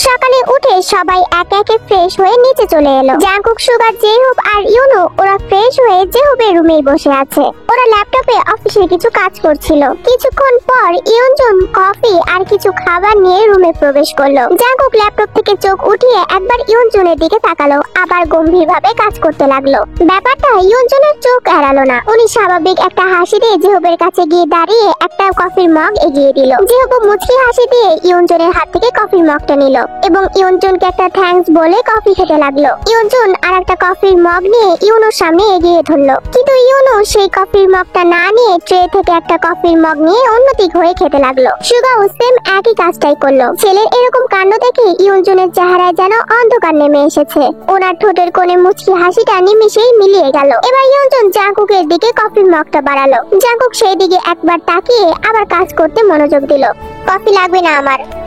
সকালে উঠে সবাই একে একে ফ্রেশ হয়ে নিচে চলে এলো। জাঙ্কুক, সুগা, জেহুপ আর ইউনো ওরা ফ্রেশ হয়ে জেহুপের রুমেই বসে আছে। ওরা ল্যাপটপে অফিসের কিছু কাজ করছিল। কিছুক্ষণ পর ইয়নজুন কফি আর কিছু খাবার নিয়ে রুমে প্রবেশ করলো। জাঙ্কুক ল্যাপটপ থেকে চোখ উঠিয়ে একবার ইয়নজুনের দিকে তাকালো, আবার গম্ভীরভাবে কাজ করতে লাগলো। ব্যাপারটা ইয়নজুনের চোখ এড়ালো না। উনি স্বাভাবিক একটা হাসি দিয়ে জেহুপের কাছে গিয়ে দাঁড়িয়ে একটা কফির মগ এগিয়ে দিল। জেহুপ মুচকি হাসি দিয়ে ইয়নজুনের হাত থেকে কফির মগটা নিল এবং ইয়নজুনকে একটা থ্যাঙ্কস বলে কফি খেতে লাগলো। ইয়নজুন আর একটা কফির মগ নিয়ে ইউনোর সামনে এগিয়ে ধরলো, কিন্তু ইউনো সেই কফির মগটা না নিয়ে ট্রে থেকে একটা কফির মগ নিয়ে অন্যদিক হয়ে খেতে লাগলো। সুগাও সেম একই কাজটাই করলো। ছেলের এরকম কাণ্ড দেখে ইয়নজুনের চেহারায় যেন অন্ধকার নেমে এসেছে। ওনার ঠোঁটের কোণে মুচকি হাসিটা নিমিষেই মিলিয়ে গেল। এবার ইয়নজুন জাঙ্কুকের দিকে কফির মগটা বাড়ালো। জাঙ্কুক সেই দিকে একবার তাকিয়ে আবার কাজ করতে মনোযোগ দিল। কফি লাগবে না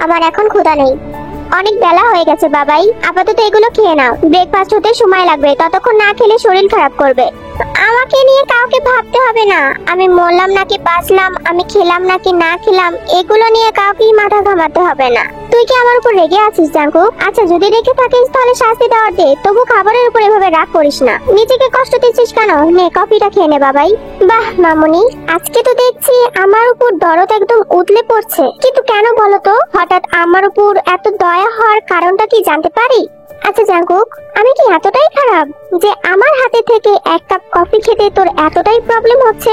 আমার এখন ক্ষুধা নেই। অনেক বেলা হয়ে গেছে বাবাই, আপাতত এগুলো খেয়ে নাও। ব্রেকফাস্ট হতে সময় লাগবে, ততক্ষণ না খেলে শরীর খারাপ করবে। আমাকে নিয়ে কাউকে ভাবতে হবে না। আমি মরলাম নাকি বাঁচলাম, আমি খেলাম নাকি না খেলাম, এগুলো নিয়ে কাউকেই মাথা ঘামাতে হবে না। তুই কি আমার উপর রেগে আছিস জাঙ্কুক? আচ্ছা যদি রেগে থাকিস তাহলে শাস্তি দেওয়ার দে, তবু খাবারের উপর এভাবে রাগ করিস না। নিজেকে কষ্ট দিচ্ছিস কেন? নে কফিটা খেয়ে নে বাবাই। বাহ মামুনি, আজকে তো দেখছি আমার উপর দরদ একদম উতলে পড়ছে, কিন্তু কেন বলো তো? হঠাৎ আমার উপর এত দয়া হওয়ার কারণটা কি জানতে পারি? আচ্ছা জাঙ্কুক, আমি কি এতটাই খারাপ যে আমার হাতে থেকে এক কাপ কফি খেতে তোর এতটাই প্রবলেম হচ্ছে?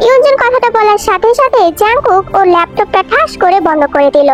ইউনজুন কথাটা বলার সাথে সাথে জাঙ্কুক ওর ল্যাপটপটা ঠাস করে বন্ধ করে দিল।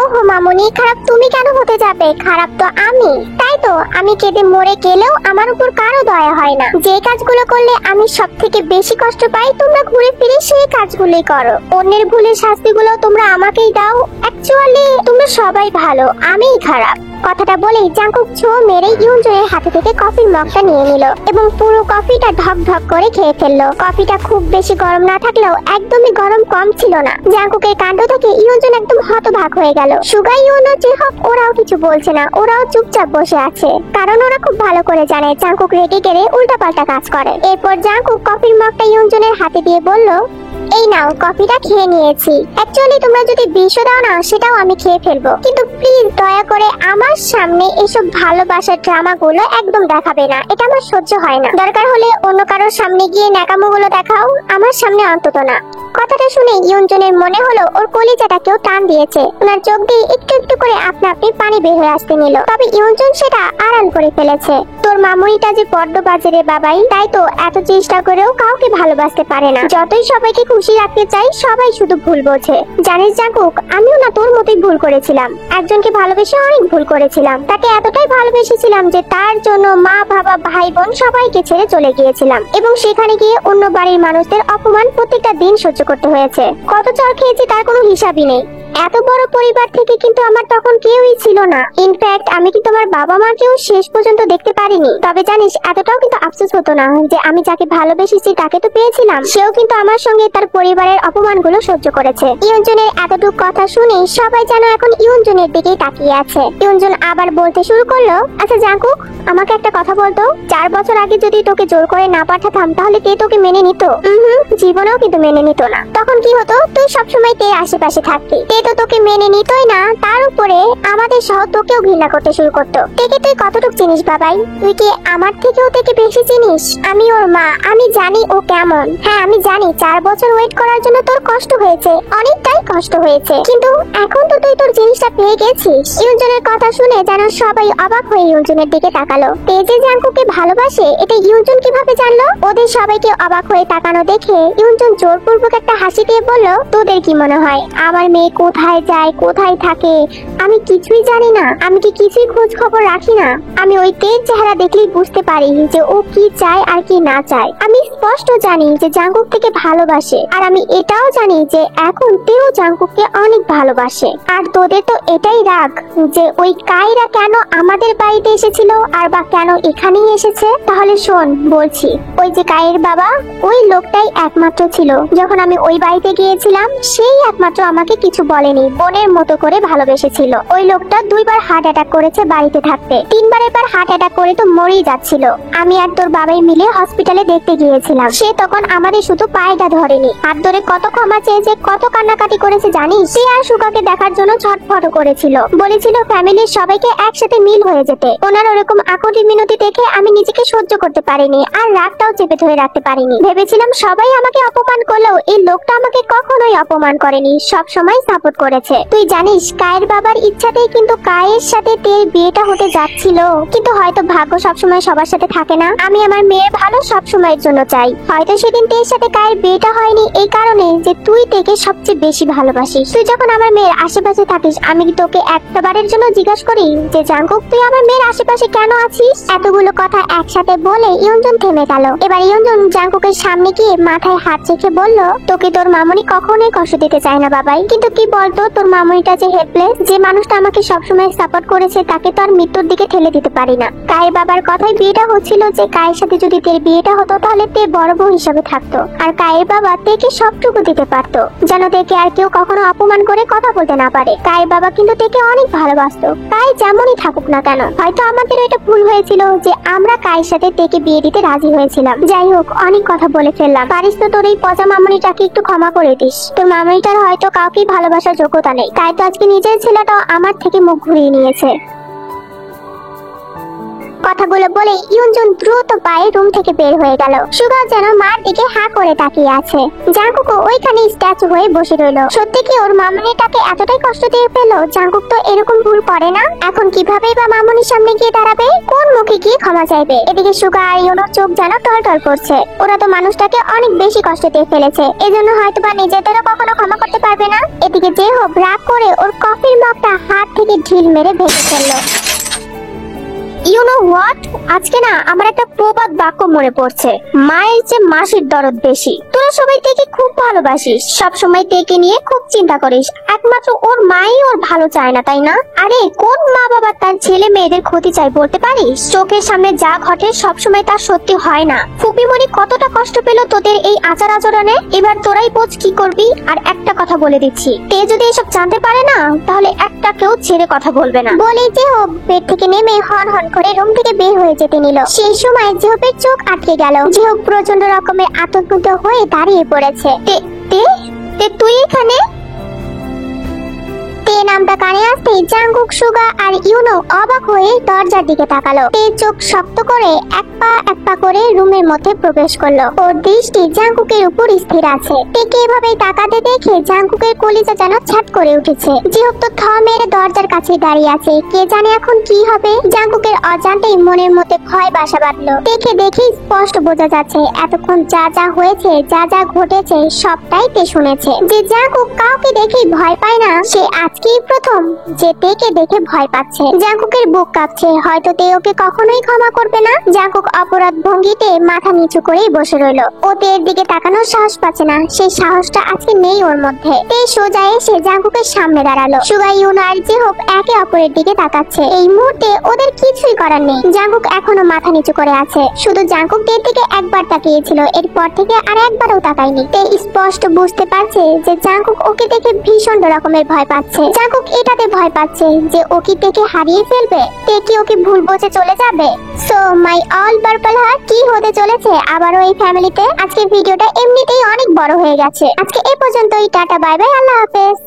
ওহো মামুনি, খারাপ তুমি কেন হতে যাবে? খারাপ তো আমি, তাই তো আমি কেঁদে মরে গেলেও আমার উপর কারো দয়া হয় না। যে কাজগুলো করলে আমি সব থেকে বেশি কষ্ট পাই তোমরা ঘুরে ফিরে সেই কাজগুলোই করো। অন্যের ভুলের শাস্তিগুলো তোমরা আমাকেই দাও। অ্যাকচুয়ালি তোমরা সবাই ভালো, আমিই খারাপ। কথাটা বলেই জাঙ্কুক ছো মেরে ইউনজুনের হাতে থেকে কফির মগটা নিয়ে নিল এবং পুরো কফিটা ঢক ঢক করে খেয়ে ফেললো। কফিটা খুব বেশি গরম না থাকলেও একদমই গরম কম ছিল না। জাঙ্কুকের কাণ্ড থেকে ইউনজুন একদম হতবাক হয়ে গেল। সুগাই ইউনো চেহক ওরাও কিছু বলছে না, ওরাও চুপচাপ বসে আছে, কারণ ওরা খুব ভালো করে জানে জাঙ্কুক রেগে গেলে উল্টাপাল্টা কাজ করে। এরপর জাঙ্কুক কফির মগটা ইউনজুনের হাতে দিয়ে বলল, এই নাও কফিটা খেয়ে নিয়েছি। অ্যাকচুয়ালি তোমরা যদি বিষও দাও না সেটাও আমি খেয়ে ফেলবো, কিন্তু প্লিজ দয়া করে আমার সামনে এসব ভালোবাসার ড্রামাগুলো একদম দেখাবে না, এটা আমার সহ্য হয় না। দরকার হলে অন্য কারোর সামনে গিয়ে ন্যাকামোগুলো দেখাও, আমার সামনে অন্তত না। কথাটা শুনে ইউনজনের মনে হলো ওর কলিজাটা কেউ টান দিয়েছে। ওনার চোখ দিয়ে একটু একটু করে আপনা আপনি পানি বের হয়ে আসতে নিল, তবে ইউনজন সেটা আড়াল করে ফেলেছে। তোর মামুনিটা যে বড্ড বাজে রে বাবাই, তাই তো এত চেষ্টা করেও কাউকে ভালোবাসতে পারে না। যতই সবাইকে খুশি রাখতে চাই সবাই শুধু ভুল বোঝে। জানিস জাঙ্কুক, আমিও না তোর মতোই ভুল করেছিলাম। একজনকে ভালোবেসে অনেক ভুল করেছিলাম। তাকে এতটাই ভালোবেসেছিলাম যে তার জন্য মা বাবা ভাই বোন সবাইকে ছেড়ে চলে গিয়েছিলাম এবং সেখানে গিয়ে অন্য বাড়ির মানুষদের অপমান প্রত্যেকটা দিন সহ্য করতে হয়েছে। কত চর খেয়েছি তার কোনো হিসাবই নেই। এত বড় পরিবার থেকে কিন্তু আমার তখন কেউই ছিল না। ইনফ্যাক্ট আমি কি তোমার বাবা মাকেও শেষ পর্যন্ত দেখতে পারিনি। তবে জানিস এতটাও কিন্তু আফসোস হতো না যে আমি যাকে ভালোবেসেছি তাকে তো পেয়েছিলাম, সেও কিন্তু আমার সঙ্গে তার পরিবারের অপমানগুলো সহ্য করেছে। ইউনজনের এতটুকু কথা শুনে সবাই যেন এখন ইউনজনের দিকেই তাকিয়ে আছে। ইউনজন আবার বলতে শুরু করলো, আচ্ছা জাঙ্কুক, আমাকে একটা কথা বলতো, 4 বছর আগে যদি তোকে জোর করে না পাঠাতাম তাহলে কে তোকে মেনে নিত? জীবনেও কিন্তু মেনে নিত না। তখন কি হতো? তুই সবসময় তে আশেপাশে থাকতি, তে তো তোকে মেনে নিতই না, তার উপরে আমাদের সহ তোকেও ঘৃণা করতে শুরু করতো। তেকে তুই কতটুকু চিনিস বাবাই? তুই কি আমার থেকেও তেকে বেশি চিনিস? আমি ওর মা, আমি জানি ও কেমন। হ্যাঁ আমি জানি 4 বছর ওয়েট করার জন্য তোর কষ্ট হয়েছে, অনেকটাই কষ্ট হয়েছে, কিন্তু এখন তো তুই তোর জিনিসটা পেয়ে গেছিস। ইউনজনের কথা শুনে যেন সবাই অবাক হয়ে ইউনজনের দিকে তাকালো। তেজে জাঙ্কুকে ভালোবাসে এটা ইউনজন কিভাবে জানলো? ওদের সবাইকে অবাক হয়ে তাকানো দেখে ইউনজন জোরপূর্বক একটা হাসি দিয়ে বলল, তোদের কি মনে হয় আমার মেয়ে কোথায় যায় কোথায় থাকে আমি কিছুই জানি না? আমি কি কিছুই খোঁজ খবর রাখি না? আমি ওই তেজ চেহারা দেখলেই বুঝতে পারি যে ও কি চায় আর কি না চায়। আমি স্পষ্ট জানি যে জাঙ্কুক থেকে ভালোবাসে, আর আমি এটাও জানি যে এখন তেও জাঙ্কুককে অনেক ভালোবাসে। আর তোদের তো এটাই রাগ যে ওই কাইরা কেন আমাদের বাড়িতে এসেছিল আর বা কেন এখানেই এসেছে। তাহলে শোন বলছি, ওই যে কায়ের বাবা, ওই লোকটাই একমাত্র ছিল যখন আমি ওই বাড়িতে গিয়েছিলাম, সেই একমাত্র আমাকে কিছু বলেনি, বোনের মতো করে ভালোবেসেছিল। ওই লোকটা 2 বার হার্ট অ্যাটাক করেছে বাড়িতে থাকতে, 3 বার এবার হার্ট অ্যাটাক করে তো মরেই যাচ্ছিল। আমি আর তোর বাবাই মিলে হসপিটালে দেখতে গিয়েছিলাম। সে তখন আমাদের শুধু পায়টা ধরেনি, হাত ধরে কত ক্ষমা চেয়েছে, কত কান্নাকাটি করেছে জানিস? সে আর সুগাকে দেখার জন্য ছটফট করেছিল, বলেছিল ফ্যামিলির সবাইকে একসাথে মিল হয়ে যেতে। ওনার ওরকম আকুতি মিনতি দেখে আমি নিজেকে সহ্য করতে পারিনি, আর রাগটাও চেপে ধরে রাখতে পারিনি। ভেবেছিলাম সবাই আমাকে অপমান করলেও এই লোকটা আমাকে কখনোই অপমান করেনি, সব সময় সাপোর্ট করেছে। তুই জানিস কায়ের বাবার ইচ্ছাতেই কিন্তু কায়ের সাথে তের বিয়েটা হতে যাচ্ছিল, কিন্তু হয়তো ভাগ্য সবসময় সবার সাথে থাকে না। আমি আমার মেয়ের ভালো সব সময়ের জন্য চাই। হয়তো সেদিন তের সাথে কায়ের বিয়েটা হয়নি এই কারণে যে তুই তেকে সবচেয়ে বেশি ভালোবাসিস। তুই যখন আমার মেয়ের আশেপাশে থাকিস আমি কি তোকে একটাবারের জন্য জিজ্ঞাসা করি যে জাঙ্কুক তুই আমার মেয়ের আশেপাশে কেন আছিস? এতগুলো কথা একসাথে বলে ইউনজন থেমে গেল। এবার ইউনজন জাঙ্কুকের সামনে গিয়ে মাথায় হাত রেখে বলল, তোকে তোর মামুনি কখনোই কষ্ট দিতে চায় না বাবাই, কিন্তু কি বলতো তোর মামুনিটা যে হেল্পলেস, যে মানুষটা আমাকে সবসময় সাপোর্ট করেছে তাকে তো আর মৃত্যুর দিকে ঠেলে দিতে পারি না। কায়ের বাবার কথাই বিয়েটা হচ্ছিল যে কায়ের সাথে যদি তের বিয়েটা হতো তাহলে তে বড় বউ হিসাবে থাকতো, আর কায়ের বাবা তেকে সবটুকু দিতে পারতো যেন তেকে আর কেউ কখনো অপমান করে কথা বলতে না পারে। কায়ের বাবা কিন্তু তেকে অনেক ভালোবাসতো, কায় যেমনই থাকুক না কেন। হয়তো আমাদের এটা ভুল হয়েছিল যে আমরা কায়ের সাথে তেকে বিয়ে দিতে রাজি হয়েছিলাম। যাই হোক, অনেক কথা বলে ফেললাম। পারিস তো তোর এই পচা মামুনিটাকে একটু ক্ষমা করে দিস। তোর মামুনিটার হয়তো কাউকেই ভালোবাসার যোগ্যতা নেই, তাই তো আজকে নিজের ছেলেটাও আমার থেকে মুখ ঘুরিয়ে নিয়েছে। কথাগুলো বলে ইউনজুন দ্রুত পায়ে রুম থেকে বের হয়ে গেল। সুগা যেন মার দিকে হা করে তাকিয়ে আছে। জাঙ্কুকও ওইখানে স্ট্যাচু হয়ে বসে রইল। সত্যি কি ওর মামুনিটাকে এতটাই কষ্ট দিয়ে ফেলো? জাঙ্কুক তো এরকম ভুল করে না। এখন কিভাবে বা মামুনির সামনে গিয়ে দাঁড়াবে? কোন মুখে গিয়ে ক্ষমা চাইবে? এদিকে সুগা আর ইউনোর চোখ যেন টলটল করছে। ওরা তো মানুষটাকে অনেক বেশি কষ্ট দিয়ে ফেলেছে, এজন্য হয়তো বা নিজেদেরও কখনো ক্ষমা করতে পারবে না। এদিকে যে হোক রাগ করে ওর কফির মগটা হাত থেকে ঢিল মেরে ভেঙে ফেললো। ইউ নো হোয়াট, আজকে না আমার একটা প্রবাদ বাক্য মনে পড়ছে, মায়ের চেয়ে মাসির দরদ বেশি। তোরা সবাই তেকে খুব ভালোবাসিস, সব সময় তেকে নিয়ে খুব চিন্তা করিস, একমাত্র ওর মাই ওর ভালো চায় না, তাই না? আরে কোন মা বাবা তার ছেলে মেয়েদের ক্ষতি চায় বলতে পারিস? চোখের সামনে যা ঘটে সব সময় তার সত্যি হয় না। ফুপিমণি কতটা কষ্ট পেল তোদের এই আচার আচরণে, এবার তোরাই বোঝ কি করবি। আর একটা কথা বলে দিচ্ছি, তে যদি এসব জানতে পারে না তাহলে একটা কেউ ছেড়ে কথা বলবে না। বলে যে হোক বেড থেকে নেমে হন হন করে রুম থেকে বের হয়ে যেতে নিল। সেই সময় জেহবের চোখ আটকে গেল। জেহব প্রচন্ড রকমের আতঙ্কিত হয়ে দাঁড়িয়ে পড়েছে। তুই এখানে? তে নামটা কানে আসতেই জাঙ্কুক, সুগা আর ইউনো অবাক হয়ে দরজার দিকে তাকালো। তে চোখ শক্ত করে এক পা করে রুমের মধ্যে প্রবেশ করলো। ওর দৃষ্টি জাঙ্কুকের উপর স্থির আছে। তেকে এভাবে তাকাতে দেখে জাঙ্কুকের কলিজা যেন ছাট করে উঠেছে। জিহব তো থ মেরে দরজার কাছে দাঁড়িয়ে আছে, কে জানে এখন কি হবে। জাঙ্কুকের অজান্তেই মনের মধ্যে ভয় বাসা বাঁধলো। তেকে দেখে স্পষ্ট বোঝা যাচ্ছে এতক্ষণ যা যা হয়েছে, যা যা ঘটেছে সবটাই তে শুনেছে। যে জাঙ্কুক কাউকে দেখে ভয় পায় না, সে আজকেই প্রথম যে তেকে দেখে ভয় পাচ্ছে। জাঙ্কুকের বুক কাঁপছে, হয়তো তে ওকে কখনোই ক্ষমা করবে না। জাঙ্কুক অপরাধ ভঙ্গিতে মাথা নিচু করেই বসে রইল। ও তের দিকে তাকানোর সাহস পাচ্ছে না, সেই সাহসটা আজকে নেই ওর মধ্যে। তে সোজা এসে জাঙ্কুকের সামনে দাঁড়ালো। সুগা, ইউনো আর জেহব একে অপরের দিকে তাকাচ্ছে। এই মুহূর্তে ওদের কিছুই করার নেই। জাঙ্কুক এখনো মাথা নিচু করে আছে। শুধু জাঙ্কুক তের দিকে একবার তাকিয়েছিল, এরপর থেকে আর একবারও তাকায়নি। তে স্পষ্ট বুঝতে পারছে যে জাঙ্কুক ওকে দেখে ভীষণ রকমের ভয় পাচ্ছে। জাঙ্কুক এটাতে ভয় পাচ্ছে যে ও কি তেকে হারিয়ে ফেলবে, তে কি ওকে ভুল বুঝে চলে যাবে। So my all purple heart, কি হতে চলেছে আবারও এই ফ্যামিলিতে? আজকে ভিডিওটা এমনিতেই অনেক বড় হয়ে গেছে। আজকে এ পর্যন্তই, টাটা বাই বাই, আল্লাহ হাফেজ।